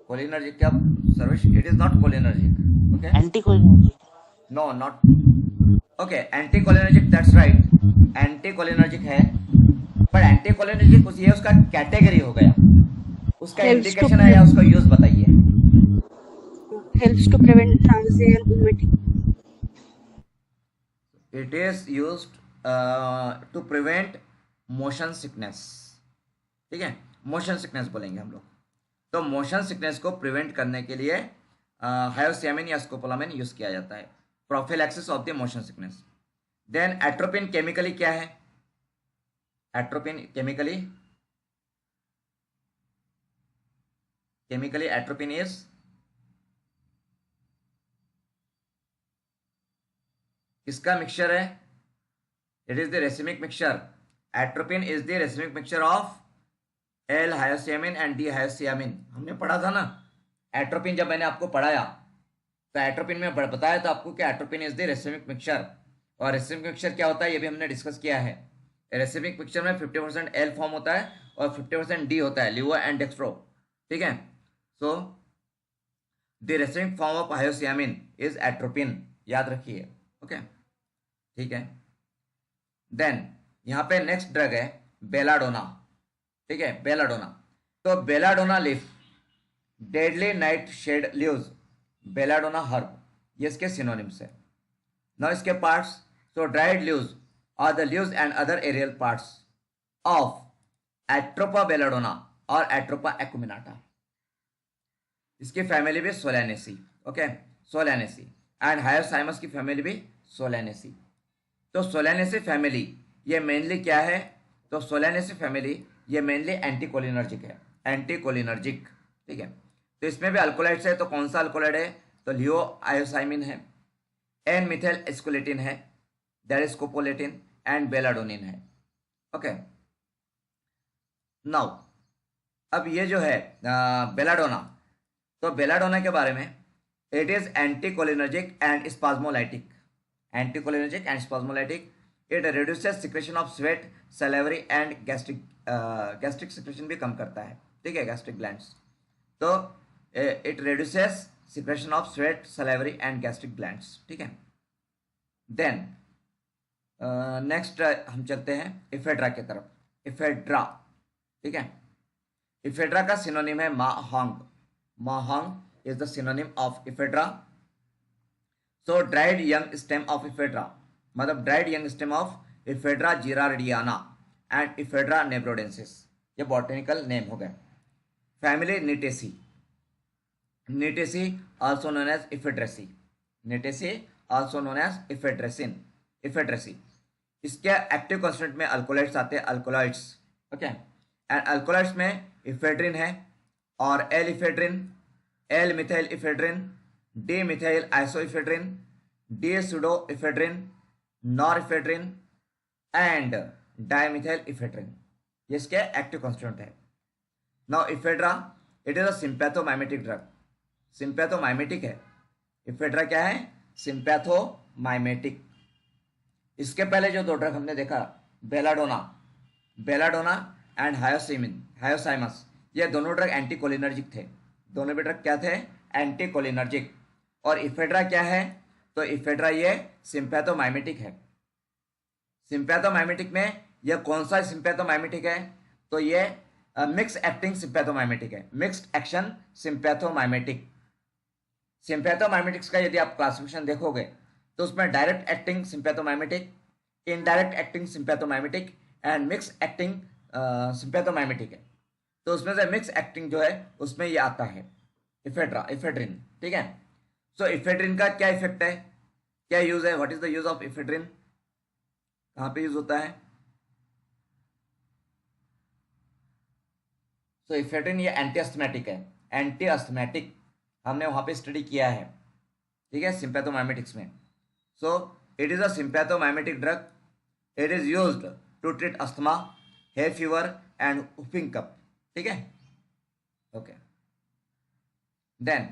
Cholinergic क्या Sarvesh? It is not cholinergic, okay, anticholinergic. No not, okay, anti cholinergic, that's right, anti cholinergic है। पर एंटी कोलिनर्जिक ये उसका कैटेगरी हो गया, उसका Helps to इंडिकेशन है या उसका यूज बताइए। helps to prevent nausea and vomiting. It is used to prevent motion sickness, ठीक है, मोशन सिकनेस बोलेंगे हम लोग। तो मोशन सिकनेस को प्रिवेंट करने के लिए हायोसियामिन या स्कोपोलामाइन यूज किया जाता है, prophylaxis of the motion sickness. Then atropine chemically क्या है? एट्रोपिन केमिकली एट्रोपिन इज किसका मिक्सचर है? It is the racemic mixture. Atropine is the racemic mixture of L hyoscyamine and D hyoscyamine, हमने पढ़ा था ना। एट्रोपिन जब मैंने आपको पढ़ाया तो एट्रोपिन में बताया था आपको कि atropine is the racemic mixture, और रेसिमिक मिक्सचर क्या होता है ये भी हमने डिस्कस किया है। रेसिमिक मिक्सचर में 50% एल फॉर्म होता है और 50% डी होता है, लिवो एंड डेक्स्ट्रो, ठीक है। So the racemic form of hyoscyamine is atropine, याद रखिए, ओके, ठीक है। देन यहाँ पे नेक्स्ट ड्रग है बेलाडोना, ठीक है, बेलाडोना। तो belladonna leaf, deadly nightshade leaves, belladonna herb, ये इसके सिनोनिम्स है। नाउ इसके parts, so dried leaves are the leaves and other aerial parts of Atropa belladonna और एट्रोपा एक्युमिनाटा। इसकी फैमिली भी Solanaceae, okay, Solanaceae, and Hyoscyamus की family भी Solanaceae. तो सोलानेसी फैमिली ये मेनली क्या है, तो सोलानेसी फैमिली ये मेनली एंटीकोलिनर्जिक है, एंटीकोलिनर्जिक, ठीक है। तो इसमें भी अल्कोलाइड्स है, तो कौन सा अल्कोलाइड है, तो लियो आयोसाइमिन है, एन मिथाइल एस्कुलेटिन है, दैट इज कोपोलेटिन, एंड बेलाडोनिन है, ओके। नाउ अब ये जो है बेलाडोना, तो बेलाडोना के बारे में, it is anticholinergic and spasmolytic, anticholinergic and spasmolytic. It reduces secretion of sweat, salivary and gastric, gastric secretion भी कम करता है, ठीक है, गैस्ट्रिक ग्लैंड्स। तो it reduces secretion of sweat, salivary and gastric glands, ठीक है। देन नेक्स्ट हम चलते हैं इफेड्रा की तरफ, इफेड्रा, ठीक है। इफेड्रा का सिनोनिम है ma huang, ma huang is the synonym of ephedra. So dried young stem of ephedra, मतलब dried young stem of Ephedra gerardiana and Ephedra nebrodensis, ये बॉटनिकल नेम हो गए। Family Gnetaceae, Gnetaceae also known as Ephedraceae, Gnetaceae also known as Ephedraceae, Ephedraceae. इसके active constituent में alkaloids आते हैं, alkaloids, okay, and alkaloids में ephedrine है और L ephedrine, L methyl ephedrine, D methyl isoephedrine, D sudo ephedrine, nor ephedrine and dimethyl ephedrine, ये इसके active constituent है। Now ephedra it is a sympathomimetic drug, sympathomimetic है ephedra, क्या है, sympathomimetic. इसके पहले जो दो ड्रग हमने देखा, बेलाडोना, बेलाडोना एंड हायोसिमिन, हायोसाइमस, ये दोनों ड्रग एंटीकोलिनर्जिक थे, दोनों भी ड्रग क्या थे, एंटीकोलिनर्जिक। और इफेड्रा क्या है, तो इफेड्रा ये सिंपैथोमाइमेटिक है। सिंपैथोमाइमेटिक में यह कौन सा सिंपैथोमाइमेटिक है, तो ये मिक्स एक्टिंग सिंपैथोमाइमेटिक है, मिक्स्ड एक्शन सिंपैथोमाइमेटिक। सिंपैथोमाइमेटिक्स का यदि आप क्लासिफिकेशन देखोगे तो उसमें direct acting sympathomimetic, indirect acting sympathomimetic and mix acting sympathomimetic है। तो उसमें से मिक्स एक्टिंग जो है उसमें ये आता है इफेड्रा, इफेड्रिन, ठीक है। सो इफेड्रिन का क्या इफेक्ट है, क्या यूज है, what is the use of ephedrine, कहाँ पे यूज होता है। सो इफेड्रिन ये एंटी अस्थमेटिक है, एंटी अस्थमेटिक, हमने वहां पे स्टडी किया है, ठीक है, सिंपैथोमाइमेटिक्स में। So it is a sympathomimetic drug, it is used to treat asthma, hay fever and whooping cough, ठीक है, okay. Then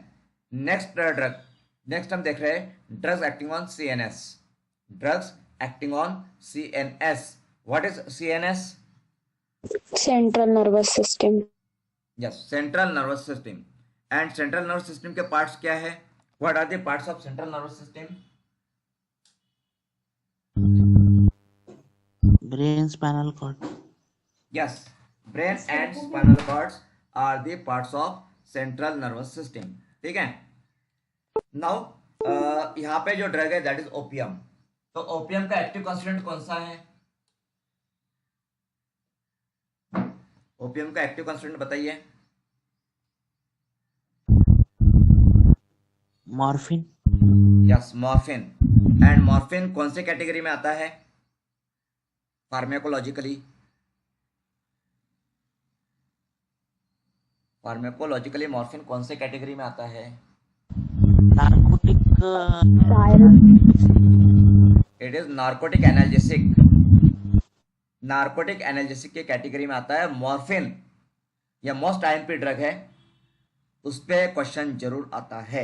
next drug, next हम देख रहे हैं drugs acting on CNS, drugs acting on CNS. What is CNS, central nervous system, yes, central nervous system. And central nervous system के parts क्या है, what are the parts of central nervous system, brain spinal cord, yes, brain and spinal cords are the parts of central nervous system, ठीक है। Now यहाँ पे जो drug है that is opium. तो ओपियम का एक्टिव कॉन्स्टिट्यूएंट कौन सा है, ओपियम का एक्टिव कॉन्स्टिट्यूएंट बताइए। Morphine, yes, morphine. And morphine कौन से कैटेगरी में आता है फार्मेकोलॉजिकली, फार्मेकोलॉजिकली मॉर्फिन कौन से कैटेगरी में आता है, narcotic, it is narcotic analgesic, narcotic analgesic के कैटेगरी में आता है मॉर्फिन। यह मोस्ट आईएमपी ड्रग है, उस पे क्वेश्चन जरूर आता है,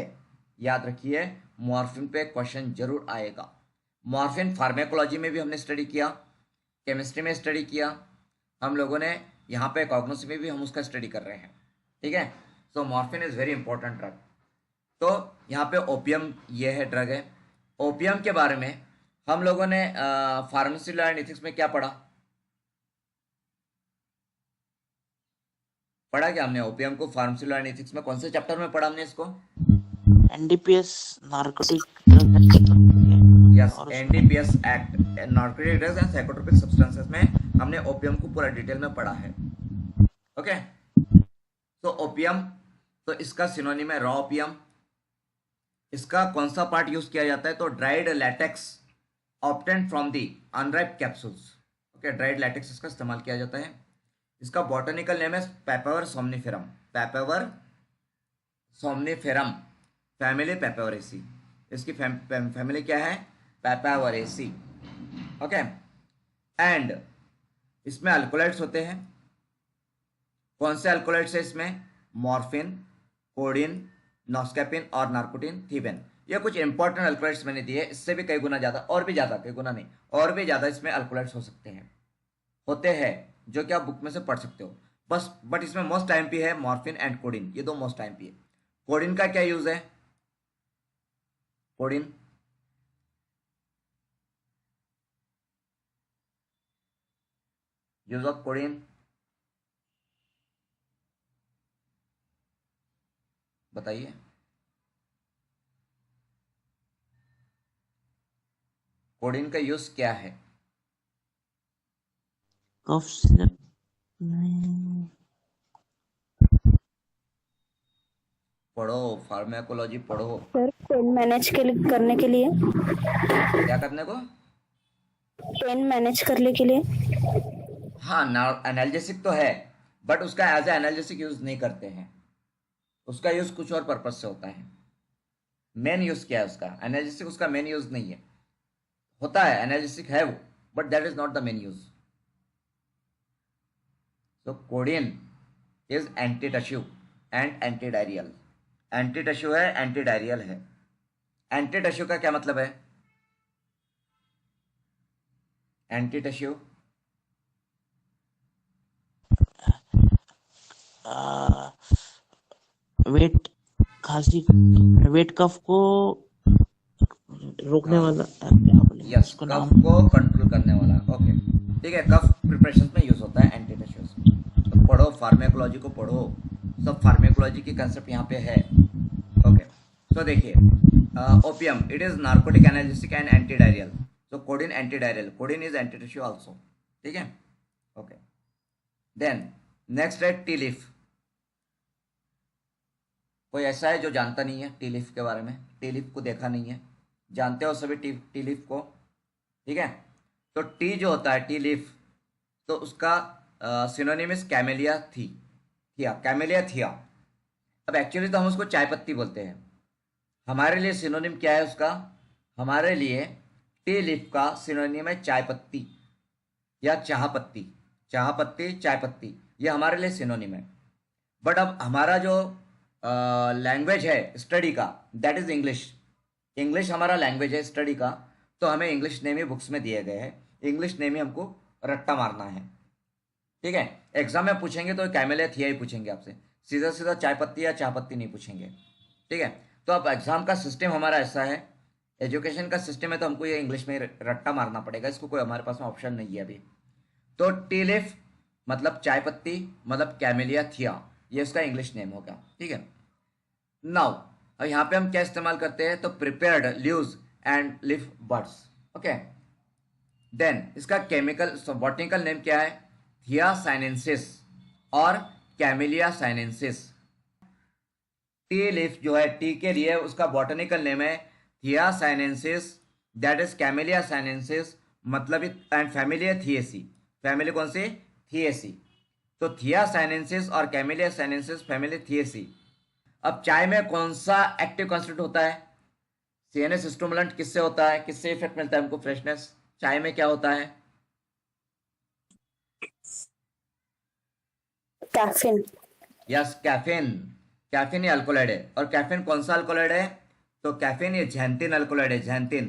याद रखिए, मॉर्फिन पे क्वेश्चन जरूर आएगा। मॉर्फिन फार्मेकोलॉजी में भी हमने स्टडी किया, केमिस्ट्री में स्टडी किया, हम लोगों ने यहाँ पे कॉग्नोसी में भी हम उसका स्टडी कर रहे हैं, ठीक है। So morphine is very important drug. तो यहाँ पे ओपियम ये है ड्रग है। ओपियम के बारे में हम लोगों ने फार्मेसी लॉ एंड एथिक्स में क्या पढ़ा? पढ़ा क्या हमने ओपियम को? फार्मेसी लॉ एंड एथिक्स में कौन से चैप्टर में पढ़ा हमने इसको? NDPS narcotic drug yes, NDPS act, narcotic drugs and psychotropic substances में हमने ओपियम को पूरा डिटेल में पढ़ा है। ओके, तो ओपियम, तो इसका सिनोनिम है रॉ ओपियम। इसका कौन सा पार्ट यूज किया जाता है? तो dried latex obtained from the unripe capsules. Okay, dried latex इसका इस्तेमाल किया जाता है। इसका बॉटनिकल नेम है पेपावर सोमनिफेरम। पेपावर सोमनिफेरम, फैमिली पेपावरेसी। इसकी फैमिली क्या है? पेपावरेसी। ओके, एंड इसमें अल्कोलाइड्स होते हैं। कौन से अल्कोलाइड्स है इसमें? मॉर्फिन, कोडिन, नॉस्कैपिन और नार्कोटिन, थीबेन। ये कुछ इंपॉर्टेंट अल्कोलाइड्स मैंने दिए, इससे भी कई गुना ज़्यादा, और भी ज़्यादा, कई गुना नहीं, और भी ज़्यादा इसमें अल्कोलाइड्स हो सकते हैं, होते हैं, जो कि आप बुक में से पढ़ सकते हो बस। बट इसमें मोस्ट टाइम पी है मॉर्फिन एंड कोडिन, ये दो मोस्ट टाइम पी है। कोडिन का क्या यूज है? कोडिन यूज ऑफ कोडिन बताइए। कोडिन का यूज क्या है? कफ सिरप पढ़ो, फार्माकोलॉजी पढ़ो। सर पेन मैनेज करने के लिए, क्या करने को? पेन मैनेज करने के लिए। हाँ, एनाल्जेसिक तो है, बट उसका एज ए एनाल्जेसिक यूज नहीं करते हैं, उसका यूज कुछ और पर्पज से होता है। मेन यूज क्या है उसका? एनाल्जेसिक उसका मेन यूज नहीं है। होता है एनाल्जेसिक है वो, but that is not the main use. So codeine is anti-tissue and anti-diarrheal। एंटी-tissue है, एंटी-diarrheal है। एंटी-tissue का क्या मतलब है? एंटी-tissue वेट खांसी वेट कफ को रोकने वाला क्या बोले यस, उसको कफ नाम? को कंट्रोल करने वाला। ओके, ठीक है, कफ प्रिपरेशन में यूज होता है एंटी-tissue। तो पढ़ो, फार्मेकोलॉजी को पढ़ो, सब फार्मेकोलॉजी की कंसेप्ट यहाँ पे है। ओके, तो देखिए, opium it is narcotic, analgesic and anti-diarrhoeal. So coding anti-diarrhoeal, coding is anti-tissue also, ठीक है। ओके, देन नेक्स्ट है टी लीफ। कोई ऐसा है जो जानता नहीं है टी लीफ के बारे में? टी लीफ को देखा नहीं है? जानते हो सभी टी लीफ को, ठीक है। तो टी जो होता है, टी लीफ, तो उसका सिनोनिम इज कैमेलिया थिया, कैमेलिया थिया। अब एक्चुअली तो हम उसको चाय पत्ती बोलते हैं, हमारे लिए सिनोनिम क्या है उसका? हमारे लिए टी लीफ का सिनोनिम है चाय पत्ती या चाह पत्ती। चाह पत्ती, चाय पत्ती, ये हमारे लिए सिनोनिम है। बट अब हमारा जो लैंग्वेज है स्टडी का, दैट इज इंग्लिश। इंग्लिश हमारा लैंग्वेज है स्टडी का, तो हमें इंग्लिश नेम ही बुक्स में दिए गए हैं, इंग्लिश नेम ही हमको रट्टा मारना है, ठीक है। एग्जाम में पूछेंगे तो कैमेलिया थिया ही पूछेंगे आपसे, सीधा सीधा चाय पत्ती या चाह पत्ती नहीं पूछेंगे, ठीक है। तो अब एग्जाम का सिस्टम हमारा ऐसा है, एजुकेशन का सिस्टम है, तो हमको ये इंग्लिश में रट्टा मारना पड़ेगा, इसको कोई हमारे पास में ऑप्शन नहीं है अभी। तो टी लीफ मतलब चाय पत्ती, मतलब कैमेलिया थिया, ये इसका इंग्लिश नेम होगा, ठीक है। नाउ अब यहाँ पे हम क्या इस्तेमाल करते हैं? तो prepared leaves and leaf buds. Okay, then इसका केमिकल बॉटनिकल नेम क्या है? थिया साइनेंसिस और कैमेलिया साइनेंसिस। टी लीफ जो है, टी के लिए उसका बॉटनिकल नेम है थिया sinensis, that is camellia sinensis, मतलब एंड फैमिली है थिएसी। फैमिली कौन सी? थिएसी। तो थिया साइनेंसिस और कैमेलिया साइनेंसिस, फैमिली थिएसी। अब चाय में कौन सा एक्टिव कॉन्स्टिट्यूट होता है? सीएनएस स्टिमुलेंट किससे होता है? किससे इफेक्ट मिलता है हमको फ्रेशनेस? चाय में क्या होता है? कैफीन। Yes, caffeine. कैफीन ये अल्कोलाइड है, और कैफीन कौन सा अल्कोलाइड है? तो कैफीन ये जैंथिन अल्कोलाइड है, xanthine.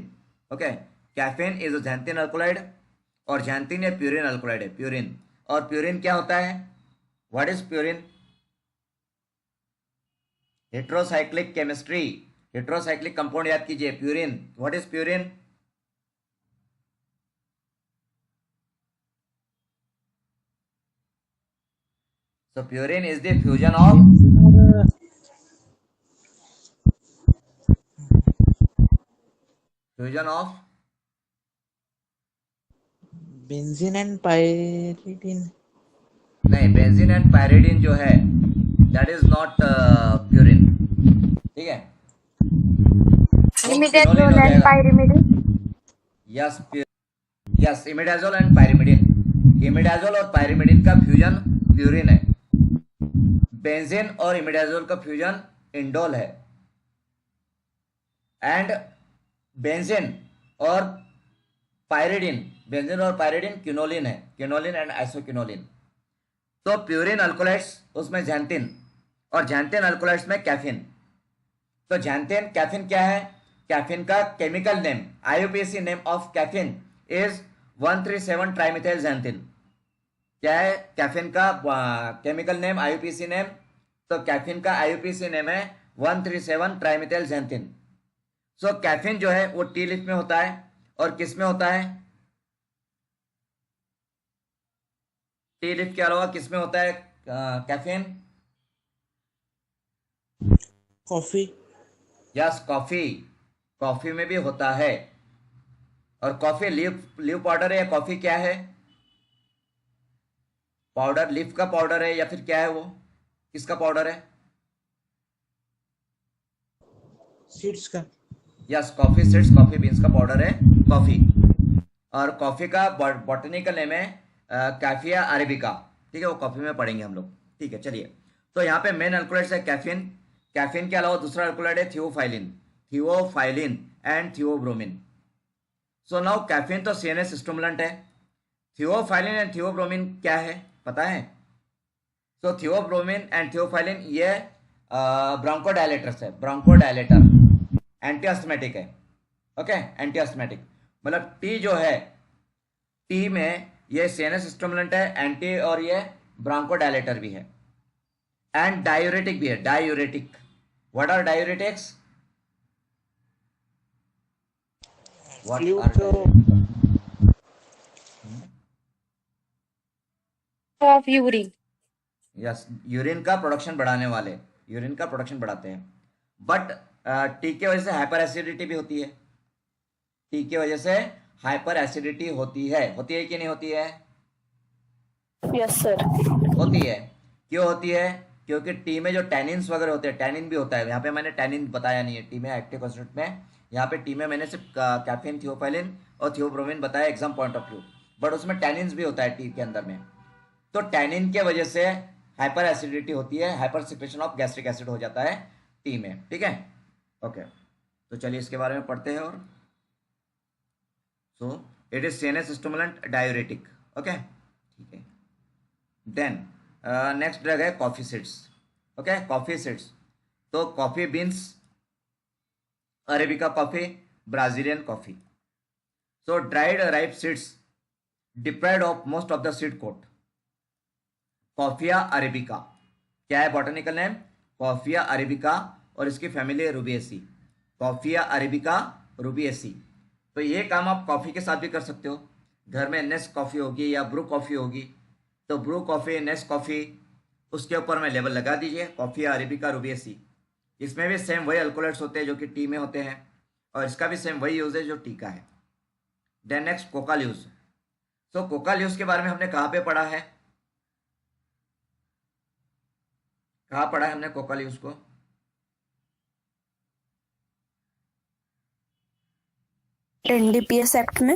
Okay, caffeine is xanthine alkaloid, और जैंथिन ये प्यूरिन अल्कोलाइड है, प्यूरिन। और प्यूरिन क्या होता है? What is purine? Heterocyclic chemistry, heterocyclic compound याद कीजिए, purine. What is purine? So purine is the fusion of fusion of benzene and pyridine. नहीं, बेंजीन एंड पायरिडिन जो है दैट इज नॉट प्यूरिन, ठीक है? वो फिनोलिन हो Imidazole and जाएगा। pyrimidine. Yes, yes, imidazole and pyrimidine. Imidazole और पायरिमिडिन का फ्यूजन प्यूरिन है। बेंजीन और इमिडाजोल का फ्यूजन इंडोल है। एंड बेंजीन और पायरिडिन, बेंजीन और पायरिडिन क्विनोलिन है, क्विनोलिन एंड आइसोक्विनोलिन। तो प्यूरिन अल्कोलाइड्स उसमें जैंथिन, और जैंथिन अल्कोलाइड्स में कैफीन। तो जैंथिन कैफीन क्या है? कैफीन का chemical name, IUPAC name of caffeine is 137 trimethyl xanthine. क्या है कैफीन का केमिकल नेम, आईयूपीएसी नेम? तो कैफीन का आईयूपीएसी नेम है 137 ट्राइमिथाइल जैंथिन। सो कैफीन जो है वो टी लीफ में होता है, और किस में होता है? टी लीफ के अलावा किस में होता है caffeine? Coffee. Yes, coffee, coffee में भी होता है। और कॉफी लीफ पाउडर है या कॉफी क्या है? पाउडर, लीफ का पाउडर है या फिर क्या है वो? किसका पाउडर है? सीड्स का। Yes, coffee seeds, coffee beans का पाउडर है कॉफी। और कॉफी का बॉटनिकल नेम है कैफिया अरेबिका, ठीक है? वो कॉफी में पढ़ेंगे हम लोग, ठीक है? चलिए, तो यहाँ पे मेन अल्कोलाइड्स है कैफीन। कैफीन के अलावा दूसरा अल्कोलाइड है theophylline, theophylline and theobromine. So now caffeine तो सीएनएस स्टिमुलेंट है। थियोफाइलिन एंड थियोब्रोमिन क्या है पता है? सो थियोब्रोमिन एंड थियोफाइलिन ये ब्रोंकोडायलेटर्स है, ब्रोंकोडायलेटर, एंटीअस्थमेटिक है। ओके, एंटीअस्थमेटिक मतलब टी जो है, टी में ये सीएनएस स्टिमुलेंट है, एंटी, और ये ब्रोंकोडायलेटर भी है, एंड डायूरेटिक भी है, diuretic. What are diuretics? What fluid are जो diuretics? Of urine. Yes, urine का प्रोडक्शन बढ़ाने वाले, यूरिन का प्रोडक्शन बढ़ाते हैं। बट टी की वजह से हाइपर एसिडिटी भी होती है, टी की वजह से हाइपर एसिडिटी होती है कि नहीं होती है? Yes sir. होती है। क्यों होती है? क्योंकि टी में जो टैनिन्स वगैरह होते हैं, टैनिन भी होता है। यहाँ पे मैंने टैनिन बताया नहीं है, टी में एक्टिव कंस्टिट्यूएंट में, यहाँ पे टी में मैंने सिर्फ कैफीन, थियोफाइलिन और थियोब्रोमिन बताया exam point of view, but उसमें टैनिन्स भी होता है टी के अंदर में। तो टैनिन के वजह से हाइपर एसिडिटी होती है, hyper secretion of gastric acid हो जाता है टी में, ठीक है? ओके, तो चलिए इसके बारे में पढ़ते हैं। और so it is CNS stimulant, diuretic. Okay, ठीक है। देन नेक्स्ट ड्रग है coffee seeds. Okay, coffee seeds, तो coffee beans, arabica coffee, Brazilian coffee. So dried ripe seeds deprived of most of the seed coat, Coffea arabica. क्या है botanical name? Coffea arabica, और इसकी family है Rubiaceae, coffea arabica, Rubiaceae. तो ये काम आप कॉफ़ी के साथ भी कर सकते हो। घर में नेस्ट कॉफ़ी होगी या ब्रू कॉफ़ी होगी, तो ब्रू कॉफ़ी, नेस्ट कॉफ़ी, उसके ऊपर में लेबल लगा दीजिए कॉफिया अरेबिका, रूबिएसी। इसमें भी सेम वही अल्कोलाइड्स होते हैं जो कि टी में होते हैं, और इसका भी सेम वही यूज है जो टी का है। Then next coca leaves. तो कोका ल्यूज के बारे में हमने कहाँ पे पढ़ा है? कहाँ पढ़ा है हमने कोका ल्यूज को? NDPS एक्ट में।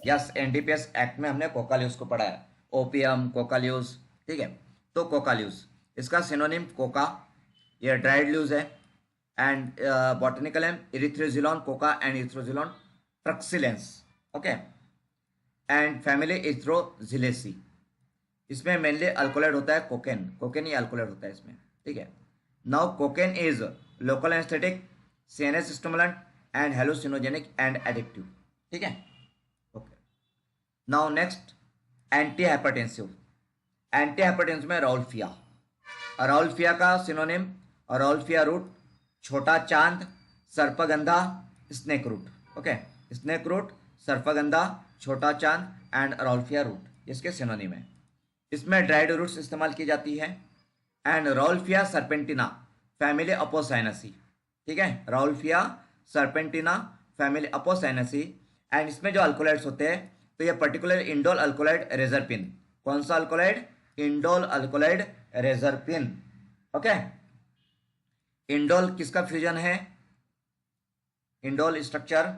यस, एनडीपीएस एक्ट में हमने कोका ल्यूज को पढ़ा है। ओपियम, कोका ल्यूज, ठीक है? तो कोका ल्यूज, इसका सिनोनिम कोका, ये ड्राइड ल्यूज है। And botanical name Erythroxylon coca and Erythroxylon truxillense. Okay, and family Erythroxylaceae. इसमें मेनली अल्कोलाइड होता है कोकेन, कोकेन ही अल्कोलाइड होता है इसमें, ठीक है? Now cocaine is local anaesthetic, CNS stimulant and hallucinogenic and addictive, ठीक है। Okay, now next anti hypertensive. Anti hypertensive में राउल्फिया। राउल्फिया का सिनोनिम राउल्फिया रूट, छोटा चांद, sarpagandha, snake root. Okay, snake root, sarpagandha, छोटा चांद एंड राउल्फिया रूट इसके synonym है। इसमें ड्राइड रूट्स इस्तेमाल की जाती है। And Rauwolfia serpentina family Apocynaceae, ठीक है, Rauwolfia serpentina family Apocynaceae. And इसमें जो अल्कोलाइड्स होते हैं तो ये पर्टिकुलर इंडोल अल्कोलाइड रेजरपिन। कौन सा alkaloid? Indole alkaloid reserpine. Okay, indole किसका फ्यूजन है? Indole structure,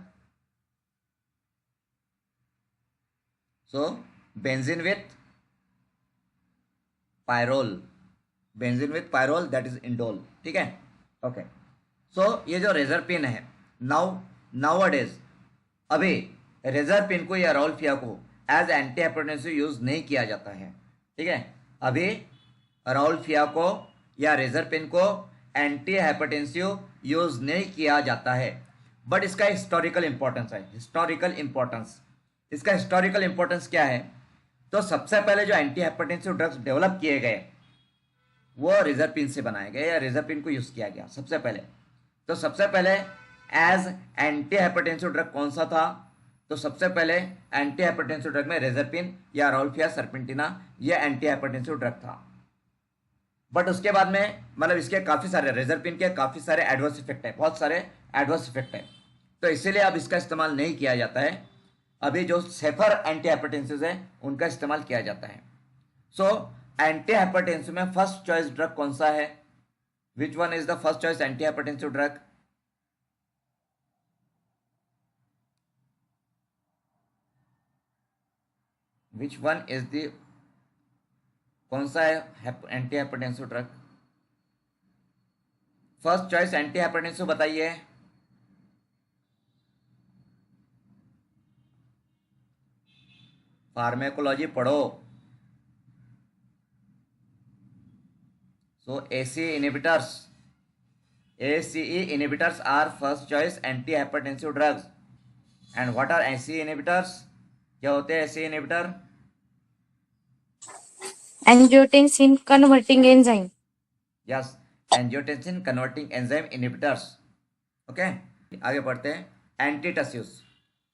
so benzene with pyrrole, benzene with pyrrole that is indole, ठीक है। ओके, सो ये जो रेजरपिन है, नाउ डेज अभी रेजरपिन को या राउल्फिया को एज एंटी हाइपरटेंसिव यूज नहीं किया जाता है, ठीक है। अभी राउल्फिया को या रेजरपिन को एंटी हाइपरटेंसिव यूज नहीं किया जाता है, बट इसका हिस्टोरिकल इंपॉर्टेंस है। हिस्टोरिकल इंपॉर्टेंस, इसका हिस्टोरिकल इंपॉर्टेंस क्या है? तो सबसे पहले जो एंटी हाइपरटेंसिव ड्रग्स डेवलप किए गए वो रेजरपिन से बनाए गए या रेजरपिन को यूज किया गया सबसे पहले। तो सबसे पहले एज एंटी हाइपरटेंसिव ड्रग कौन सा था? तो सबसे पहले एंटी हाइपरटेंसिव ड्रग में रेजरपिन या राउल्फिया सर्पेंटिना ये एंटी हाइपरटेंसिव ड्रग था। बट उसके बाद में मतलब इसके काफ़ी सारे, रेजरपिन के काफ़ी सारे एडवर्स इफेक्ट है, बहुत सारे एडवर्स इफेक्ट है, तो इसीलिए अब इसका इस्तेमाल नहीं किया जाता है। अभी जो सेफर एंटी हाइपरटेंसिव है उनका इस्तेमाल किया जाता है। सो एंटी हाइपरटेंसिव में फर्स्ट चॉइस ड्रग कौन सा है? Which one is the first choice anti hypertensive drug? Which one is the, कौन सा है anti hypertensive drug? First choice anti hypertensive बताइए। फार्मेकोलॉजी पढ़ो। So ACE inhibitors, ACE inhibitors are first choice antihypertensive drugs. And what are ACE inhibitors? क्या होते हैं ACE inhibitor? Angiotensin converting enzyme. Yes, angiotensin converting enzyme inhibitors. Okay, आगे बढ़ते हैं। एंटीटस्यूस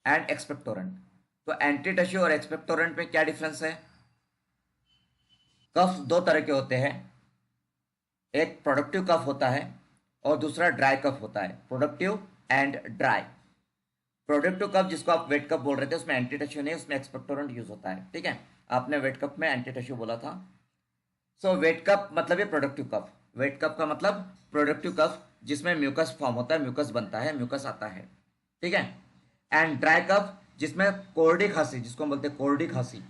and expectorant. तो एंटीटस्यू और एक्सपेक्टोरेंट में क्या डिफरेंस है? कफ दो तरह के होते हैं, एक प्रोडक्टिव कफ होता है और दूसरा ड्राई कफ होता है। Productive and dry. Productive cough जिसको आप वेट कफ बोल रहे थे उसमें एंटीटस्यू नहीं, उसमें एक्सपेक्टोरेंट यूज होता है, ठीक है। आपने वेट कफ में एंटीटस्यू बोला था। सो वेट कफ मतलब ये प्रोडक्टिव कफ। वेट कफ का मतलब प्रोडक्टिव कफ जिसमें म्यूकस फॉर्म होता है, म्यूकस बनता है, म्यूकस आता है, ठीक है। एंड ड्राई कफ जिसमें कोरडी खांसी, जिसको हम बोलते हैं कोरडी खांसी।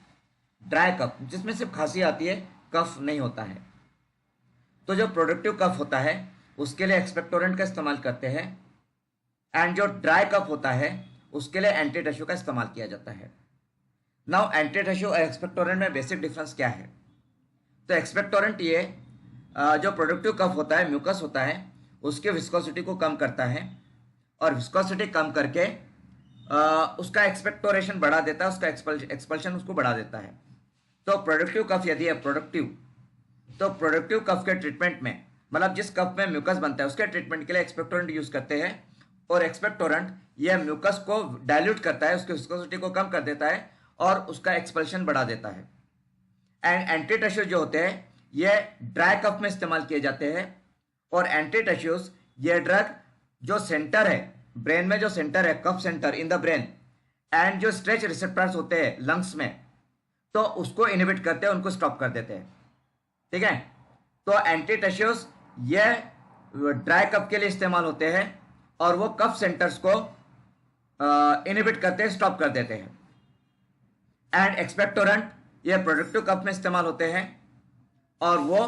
ड्राई कफ जिसमें सिर्फ खांसी आती है, कफ नहीं होता है। तो जो प्रोडक्टिव कफ होता है उसके लिए एक्सपेक्टोरेंट का इस्तेमाल करते हैं, एंड जो ड्राई कफ होता है उसके लिए एंटीटस्यू का इस्तेमाल किया जाता है। नाउ एंटीटस्यू और एक्सपेक्टोरेंट में बेसिक डिफरेंस क्या है? तो एक्सपेक्टोरेंट ये जो प्रोडक्टिव कफ होता है, म्यूकस होता है, उसके विस्कोसिटी को कम करता है और विस्कोसिटी कम करके उसका एक्सपेक्टोरेशन बढ़ा देता है, उसका एक्सपल्शन उसको बढ़ा देता है। तो प्रोडक्टिव कफ यदि है प्रोडक्टिव, तो प्रोडक्टिव कफ के ट्रीटमेंट में मतलब जिस कफ में म्यूकस बनता है उसके ट्रीटमेंट के लिए एक्सपेक्टोरेंट यूज करते हैं, और एक्सपेक्टोरेंट यह म्यूकस को डाइल्यूट करता है, उसकी विस्कोसिटी को कम कर देता है और उसका एक्सपल्शन बढ़ा देता है। एंड एंटीटस्यूज जो होते हैं ये ड्राई कफ में इस्तेमाल किए जाते हैं, और एंटीटस्यूज ये ड्रग जो सेंटर है ब्रेन में, जो सेंटर है cough centre in the brain, and जो स्ट्रेच रिसेप्टर्स होते हैं लंग्स में, तो उसको इनहिबिट करते हैं, उनको स्टॉप कर देते हैं, ठीक है। तो एंटीटस्यूज ये ड्राई कफ के लिए इस्तेमाल होते हैं और वो कफ सेंटर्स को इनहिबिट करते हैं, स्टॉप कर देते हैं। एंड एक्सपेक्टोरेंट ये प्रोडक्टिव कफ में इस्तेमाल होते हैं और वो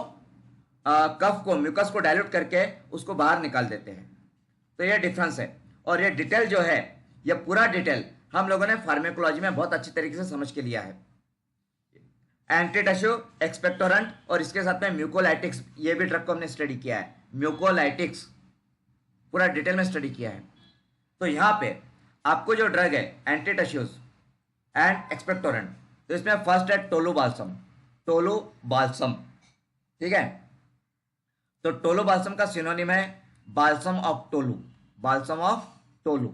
कफ को, म्यूकस को डाइल्यूट करके उसको बाहर निकाल देते हैं। तो ये डिफरेंस है, और ये डिटेल जो है, ये पूरा डिटेल हम लोगों ने फार्मेकोलॉजी में बहुत अच्छी तरीके से समझ के लिया है। एंटीटस्यू, एक्सपेक्टोरेंट और इसके साथ में म्यूकोलाइटिक्स, ये भी ड्रग को हमने स्टडी किया है। म्यूकोलाइटिक्स, पूरा डिटेल में स्टडी किया है। तो यहाँ पे आपको जो ड्रग है एंटीटशियोज एंड एक्सपेक्टोरेंट, तो इसमें फर्स्ट है टोलूबाल्सम, टोलूबाल्सम, ठीक है। तो टोलूबाल्सम का सिनोनिम है balsam of tolu, balsam of tolu.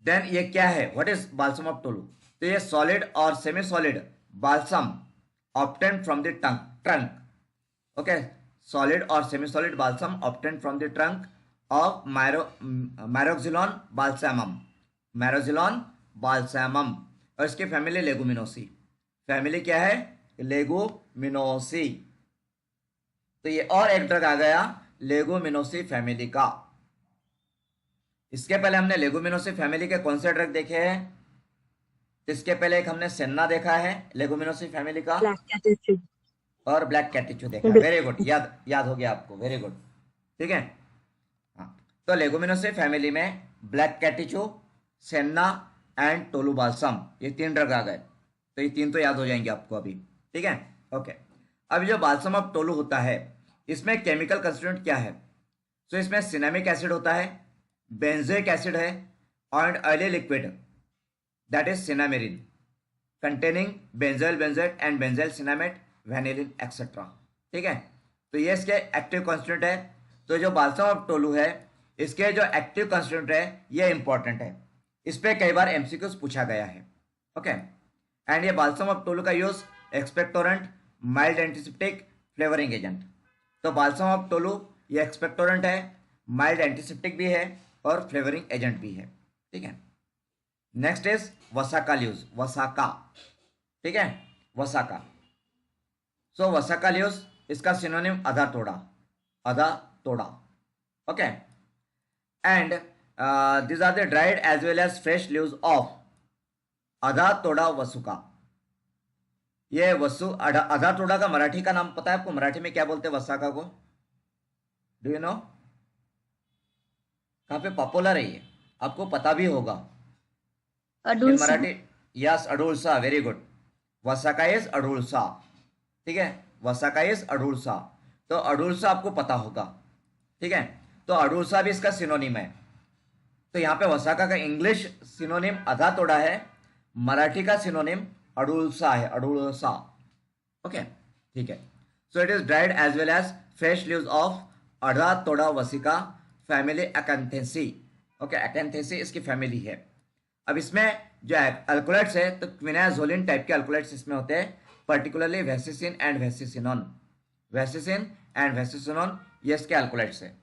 Then ये क्या है, what is balsam of tolu? तो ये सॉलिड और semi solid balsam obtain from the trunk, okay, solid और semi solid balsam obtain from the trunk of myroxylon balsamum, myroxylon balsamum, और इसकी family लेगुमिनोसी, family क्या है, लेगुमिनोसी। तो ये और एक ड्रग आ गया लेगुमिनोसी फैमिली का। इसके पहले हमने लेगुमिनोसी फैमिली के कौन से ड्रग देखे हैं? इसके पहले एक हमने सेन्ना देखा है लेगुमिनोसी फैमिली का, Black catechu. और ब्लैक कैटिचू देखा है। वेरी गुड, याद हो गया आपको, वेरी गुड, ठीक है। हाँ, तो लेगुमिनोसी फैमिली में ब्लैक कैटिचू, सेन्ना एंड टोलूबाल्सम, ये 3 ड्रग आ गए। तो ये 3 तो याद हो जाएंगे आपको अभी, ठीक है, ओके। अब जो बाल्सम ऑफ टोलू होता है, इसमें केमिकल कंस्टिट्यूएंट क्या है? तो इसमें सिनेमिक एसिड होता है, बेंजोइक एसिड है, और oily liquid that is cinnamein containing benzoyl benzoate and benzoyl cinnamate, vanillin etcetera, ठीक है। तो ये इसके एक्टिव कॉन्स्टिट्यूएंट है। तो जो बाल्सम ऑफ टोलू है, इसके जो एक्टिव कॉन्स्टिट्यूएंट है ये इंपॉर्टेंट है, इस पे कई बार एमसीक्यूज पूछा गया है, ओके। एंड ये बाल्सम ऑफ टोलू का use expectorant, mild antiseptic, flavouring agent. तो बाल्सम ऑफ टोलू ये एक्सपेक्टोरेंट है, माइल्ड एंटीसेप्टिक भी है और फ्लेवरिंग एजेंट भी है, ठीक है। नेक्स्ट इज वसाका ल्यूज, वसाका, ठीक है, वसाका। सो वसाका ल्यूज, इसका सिनोनिम आधा तोड़ा, आधा तोड़ा, okay. And these are the dried as well as fresh leaves of आधा तोड़ा वसुका। ये आधा तोड़ा का मराठी का नाम पता है आपको? मराठी में क्या बोलते हैं वसाका को? Do you know? काफी पॉपुलर है ये, आपको पता भी होगा इन मराठी। यस, अडुळसा, वेरी गुड। वसाका इज अडुळसा, ठीक है, वसाका इज अडुळसा। तो अडुळसा आपको पता होगा, ठीक है। तो अडुळसा भी इसका सिनोनिम है। तो यहाँ पे वसाका का इंग्लिश सिनोनिम आधा तोड़ा है, मराठी का सिनोनिम अडुळसा है, अडुळसा, ओके, ठीक है। So it is dried as well as fresh leaves of Adhatoda वसिका, family अकैंथेसी, okay, अकैंथेसी इसकी फैमिली है। अब इसमें जो अल्कोलाइट्स है, तो क्विनाजोलिन टाइप के अल्कोलाइट्स इसमें होते हैं, पर्टिकुलरली वेसिसिन एंड वेसिसिनोन, वेसिसिन एंड वेसिसिनोन, ये इसके अल्कोलाइट्स है।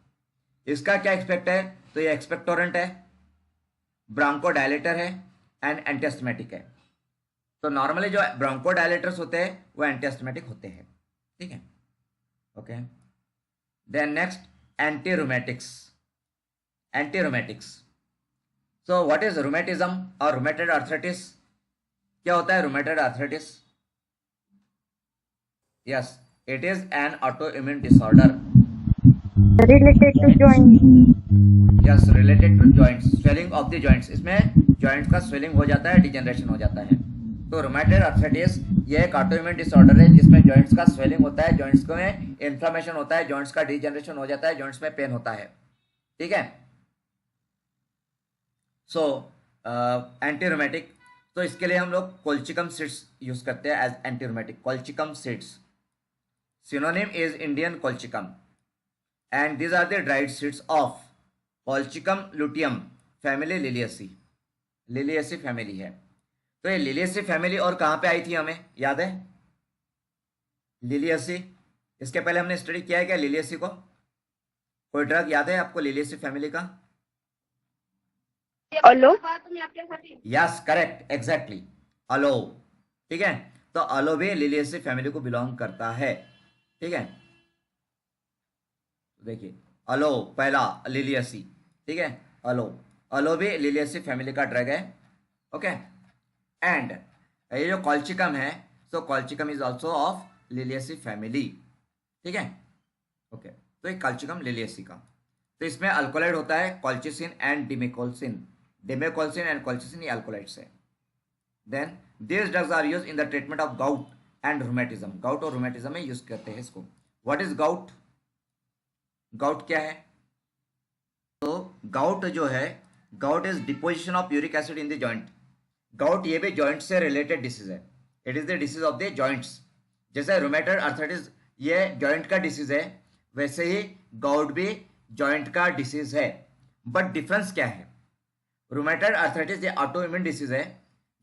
इसका क्या एक्सपेक्ट है? तो ये एक्सपेक्टोरेंट है, ब्रोंकोडायलेटर है एंड एंटीएस्थमेटिक है। तो नॉर्मली जो ब्रोंकोडायलेटर्स होते हैं वो एंटीएस्थमेटिक होते हैं, ठीक है, okay. Then next antirheumatics, antirheumatics. So what is rheumatism और रूमेटॉइड आर्थराइटिस? क्या होता है rheumatoid arthritis? Yes, it is an auto immune disorder Related to joint. Yes, related to joints, swelling of the joints. इसमें joints का swelling हो जाता है, degeneration हो जाता है। तो रूमेटॉइड आर्थराइटिस ये एक ऑटोइम्यून डिसऑर्डर है जिसमें जॉइंट्स का स्वेलिंग होता है, जॉइंट्स में इन्फ्लेमेशन होता है, जॉइंट्स का डिजेनरेशन हो जाता है, जॉइंट्स में पेन होता है, ठीक है। सो एंटीरूमेटिक, तो इसके लिए हम लोग कोल्चिकम सीड्स यूज करते हैं as antirheumatic, colchicum seeds. Synonym is Indian colchicum and these are the dried seeds of Colchicum luteum family Liliaceae, Liliaceae family है। तो ये Liliaceae family और कहाँ पे आई थी हमें याद है? Liliaceae, इसके पहले हमने स्टडी किया है क्या Liliaceae को? कोई ड्रग याद है आपको Liliaceae family का? Alo. यस, करेक्ट, एग्जैक्टली, अलो, ठीक है। तो अलो भी Liliaceae family को बिलोंग करता है, ठीक है। देखिए अलो पहला लिलियसी, ठीक है, अलो भी लिलियसी फैमिली का ड्रग है, ओके। एंड ये जो कॉल्चिकम है, so colchicum is also of liliaceae family, ठीक है, ओके। तो ये कॉल्चिकम लिलियसी का, तो इसमें अल्कोलाइड होता है colchicine and demecolcine, demecolcine and colchicine ये अल्कोलाइड्स है। Then this drugs are use in the treatment of gout and rheumatism, gout और रूमेटिज्म में यूज करते हैं इसको। What is gout? गाउट क्या है? तो गाउट जो है, gout is deposition of uric acid in the joint. Gout ये भी जॉइंट से रिलेटेड डिसीज है। It is the disease of the joints. जैसे रोमेटॉइड आर्थराइटिस ये जॉइंट का डिसीज है, वैसे ही गाउट भी जॉइंट का डिसीज है। बट डिफरेंस क्या है? रोमेटॉइड आर्थराइटिस ये ऑटो इम्यून डिसीज है,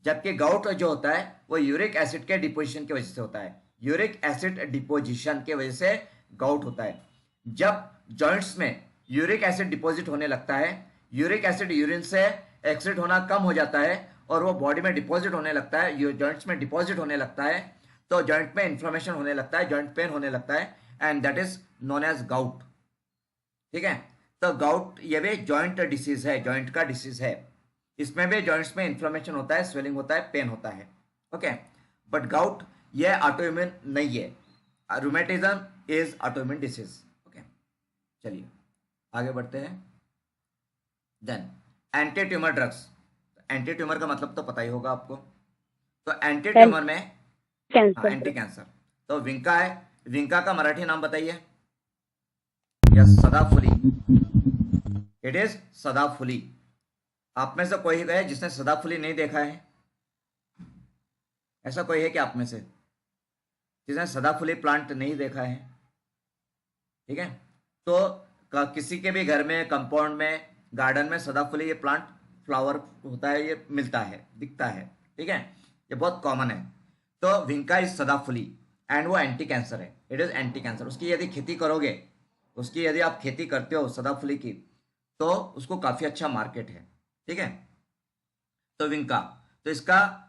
जबकि गाउट जो होता है वो यूरिक एसिड के डिपोजिशन की वजह से होता है। यूरिक एसिड डिपोजिशन की वजह से गाउट होता है। जब जॉइंट्स में यूरिक एसिड डिपॉजिट होने लगता है, यूरिक एसिड यूरिन से एक्सक्रीट होना कम हो जाता है और वो बॉडी में डिपॉजिट होने लगता है, जॉइंट्स में डिपॉजिट होने लगता है, तो जॉइंट में इन्फ्लेमेशन होने लगता है, जॉइंट पेन होने लगता है, and that is known as gout. ठीक है, तो गाउट ये भी जॉइंट डिसीज है, जॉइंट का डिसीज है। इसमें भी जॉइंट्स में इन्फ्लेमेशन होता है, स्वेलिंग होता है, पेन होता है। ओके, बट गाउट ये ऑटोइम्यून नहीं है। Rheumatism is autoimmune disease. Okay, चलिए आगे बढ़ते हैं। Then anti tumour drugs. Anti tumour का मतलब तो पता ही होगा आपको। तो एंटी ट्यूमर में कैंसर। एंटी कैंसर, तो विंका है। विंका का मराठी नाम बताइए। यस, सदाफुली। इट इज सदाफुली। आप में से कोई है जिसने सदाफुली नहीं देखा है? ऐसा कोई है कि आप में से जिसने सदाफुली प्लांट नहीं देखा है? ठीक है, तो किसी के भी घर में, कंपाउंड में, गार्डन में सदाफुली ये प्लांट फ्लावर होता है, ये मिलता है, दिखता है। ठीक है, ये बहुत कॉमन है। तो विंका इज सदाफुली एंड वो एंटी कैंसर है। It is anti cancer. उसकी यदि खेती करोगे, उसकी यदि आप खेती करते हो सदाफुली की, तो उसको काफी अच्छा मार्केट है। ठीक है, तो विंका, तो इसका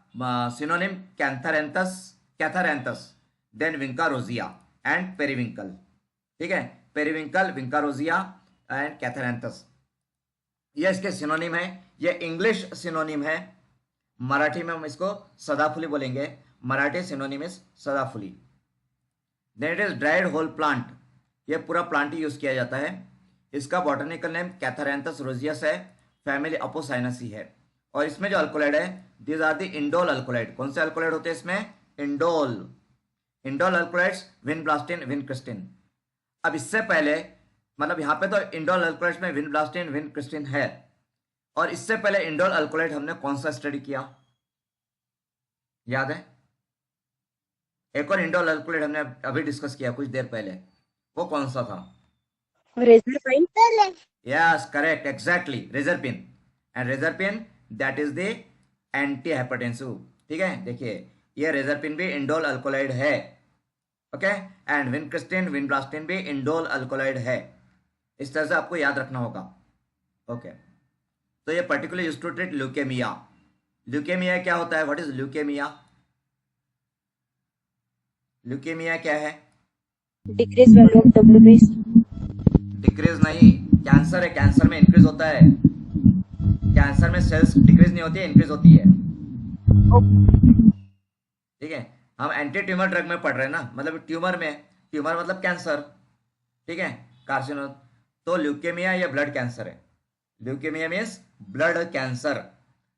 synonym catharanthus, catharanthus, then vinca rosea and periwinkle. ठीक है, पेरिविंकल, विंका रोजिया एंड कैथरैंथस, ये इसके सिनोनिम है। ये इंग्लिश सिनोनिम है। मराठी में हम इसको सदाफुली बोलेंगे। मराठी सिनोनिम इज सदाफुली। Then it is dried whole plant. ये पूरा प्लांट ही यूज किया जाता है। इसका बॉटनिकल नेम कैथरैंथस रोजियस है, फैमिली अपोसाइनेसी है। और इसमें जो अल्कोलाइड है, these are the indole alkaloid. कौन से अल्कोलाइड होते हैं इसमें? Indole. Indole alkaloids vinblastine, vincristine. अब इससे पहले, मतलब यहाँ पे तो इंडोल अल्कोलाइड्स में विनब्लास्टिन, विनक्रिस्टिन है, और इससे पहले इंडोल अल्कोलाइड हमने कौन सा स्टडी किया, याद है? एक और इंडोल अल्कोलाइड हमने अभी डिस्कस किया कुछ देर पहले, वो कौन सा था? Reserpine. Yes, correct, exactly, reserpine. And reserpine that is the anti hypertensive. ठीक है, देखिए ये रेजरपिन भी इंडोल अल्कोलाइड है। ओके, एंड विनक्रिस्टिन, विनब्लास्टिन भी इंडोल अल्कोलाइड है। इस तरह से आपको याद रखना होगा। ओके, तो ये particular use to treat leukaemia. Leukaemia क्या होता है? What is leukaemia? ल्यूकेमिया क्या है? Decrease value of WBC। Decrease नहीं, कैंसर है। कैंसर में इंक्रीज होता है। कैंसर में सेल्स डिक्रीज नहीं होती है, इंक्रीज होती है। ठीक है, हम एंटी ट्यूमर ड्रग में पढ़ रहे हैं ना, मतलब ट्यूमर में, ट्यूमर मतलब कैंसर। ठीक है, कार्सिनो। तो ल्यूकेमिया या ब्लड कैंसर है। Leukaemia means blood cancer.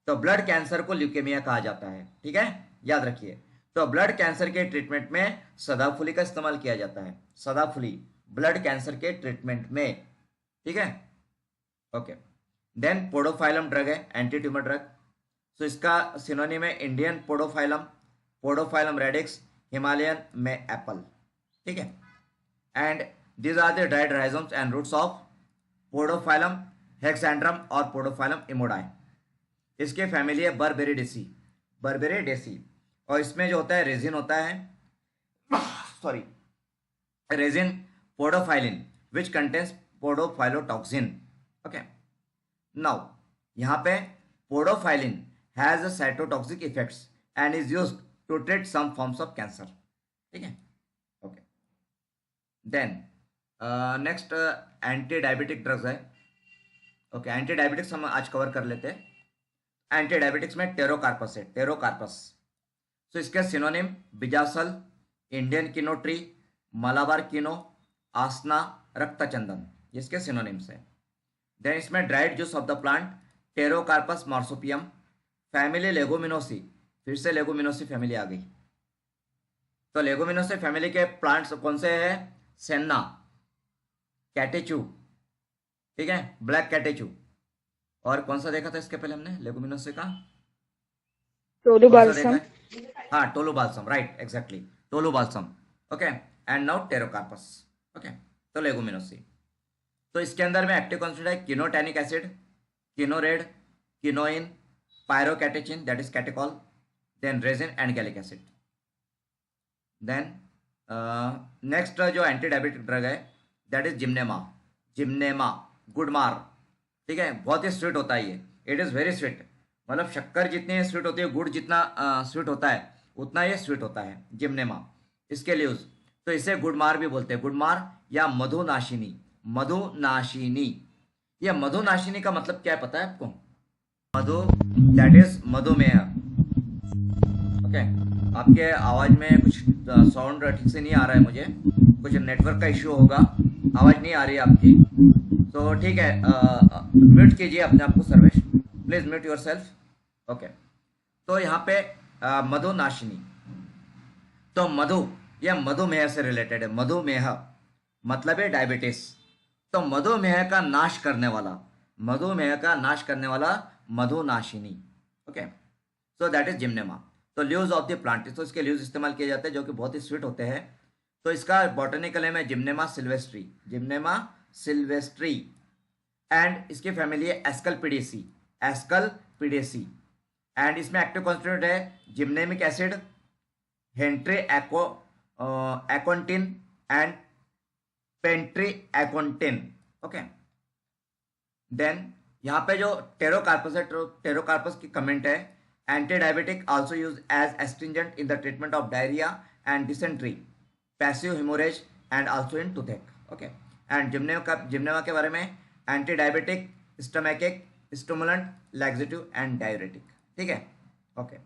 तो ब्लड कैंसर को ल्यूकेमिया कहा जाता है। ठीक है, याद रखिए। तो ब्लड कैंसर के ट्रीटमेंट में सदाफुली का इस्तेमाल किया जाता है। सदाफुली ब्लड कैंसर के ट्रीटमेंट में। ठीक है, ओके। देन पोडोफाइलम ड्रग है, एंटी ट्यूमर ड्रग। सो इसका सिनोनिम है Indian podophyllum, podophyllum radix, Himalayan may apple. ठीक है, and these are the dried rhizomes and roots of podophyllum hexandrum और पोडोफाइलम इमोडाई। इसके फैमिली है बर्बेरिडेसी, बर्बेरिडेसी। और इसमें जो होता है रेजिन होता है, sorry, resin podophyllin which contains podophyllotoxin. Okay, now यहाँ पे podophyllin has cytotoxic effects and is used to treat some forms of cancer. ठीक है, okay. Then next anti diabetic drugs है। ओके, एंटी डायबिटिक्स हम आज cover कर लेते हैं। एंटी डायबिटिक्स में टेरोकार्पस है, टेरोकार्पस। तो इसके सिनोनिम बिजासल, Indian kino tree, Malabar kino, आसना, रक्तचंदन, इसके सिनोनिम्स है। देन इसमें dried juice of the plant pterocarpus marsupium, family leguminosae. फिर से लेगुमिनोसी फैमिली आ गई। तो लेगुमिनोसी फैमिली के प्लांट्स कौन से हैं? सेन्ना, कैटेचू, ठीक है, ब्लैक कैटेचू। और कौन सा देखा था इसके पहले हमने लेगुमिनोसे का, कौन सा देखा टोलूबाल्सम, है? हाँ, tolu balsam, right, exactly, tolu balsam. Okay, and now pterocarpus. Okay, तो लेगुमिनोसी, तो इसके अंदर में एक्टिव कॉन्स्टिट्यूएंट है kinotannic acid, kino red, kinoin, pyrocatechin that is catechol, then resin and gallic acid. Then next जो एंटी डायबिटिक ड्रग है that is gymnema, gymnema gurmar, ठीक है, बहुत ही स्वीट होता है ये, इट इज़ वेरी स्वीट, मतलब शक्कर जितनी स्वीट होती है, गुड़ जितना स्वीट होता है उतना ये स्वीट होता है जिम्नेमा। इसके लिए यूज, तो इसे गुडमार भी बोलते हैं, गुडमार या मधुनाशिनी, मधुनाशिनी। ये मधुनाशिनी का मतलब क्या है पता है आपको? मधु दैट इज मधुमेह। ओके, आपके आवाज में कुछ साउंड ठीक से नहीं आ रहा है, मुझे कुछ नेटवर्क का इश्यू होगा, आवाज नहीं आ रही है आपकी, तो ठीक है, म्यूट कीजिए अपने आप को Sarvesh, please mute your self. Okay, तो यहाँ पे मधुनाशिनी, तो मधु यह मधुमेह से रिलेटेड है, मधुमेह मतलब है डायबिटीज, तो मधुमेह का नाश करने वाला, मधुमेह का नाश करने वाला मधुनाशिनी। Okay, so that is gymnema. तो लीव्स ऑफ द प्लांट, तो इसके लीव्स इस्तेमाल किए जाते हैं जो कि बहुत ही स्वीट होते हैं। तो इसका बॉटनिकल नेम है gymnema sylvestre, gymnema sylvestre, and इसकी फैमिली है एस्कलपिडेसी, एस्कलपिडेसी, एंड इसमें एक्टिव कॉन्स्टिट्यूएंट है gymnemic acid, hentriacontane and pentatriacontane. Okay, then यहाँ पे जो टेरोकार्पस है, टेरोकार्पस की कमेंट है, anti diabetic also use as astringent in the treatment of diarrhoea and dysentery, passive haemorrhage and also in toothache. Okay, and gymnema के बारे में, anti diabetic, stomachic, stimulant, laxative and diuretic, ठीक है। Okay,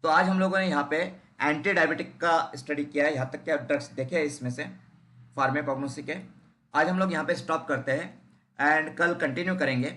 तो आज हम लोगों ने यहाँ पे एंटी डायबिटिक का स्टडी किया है, यहाँ तक के ड्रग्स देखे हैं इसमें से फार्माकोग्नोसी के। आज हम लोग यहाँ पे स्टॉप करते हैं एंड कल कंटिन्यू करेंगे।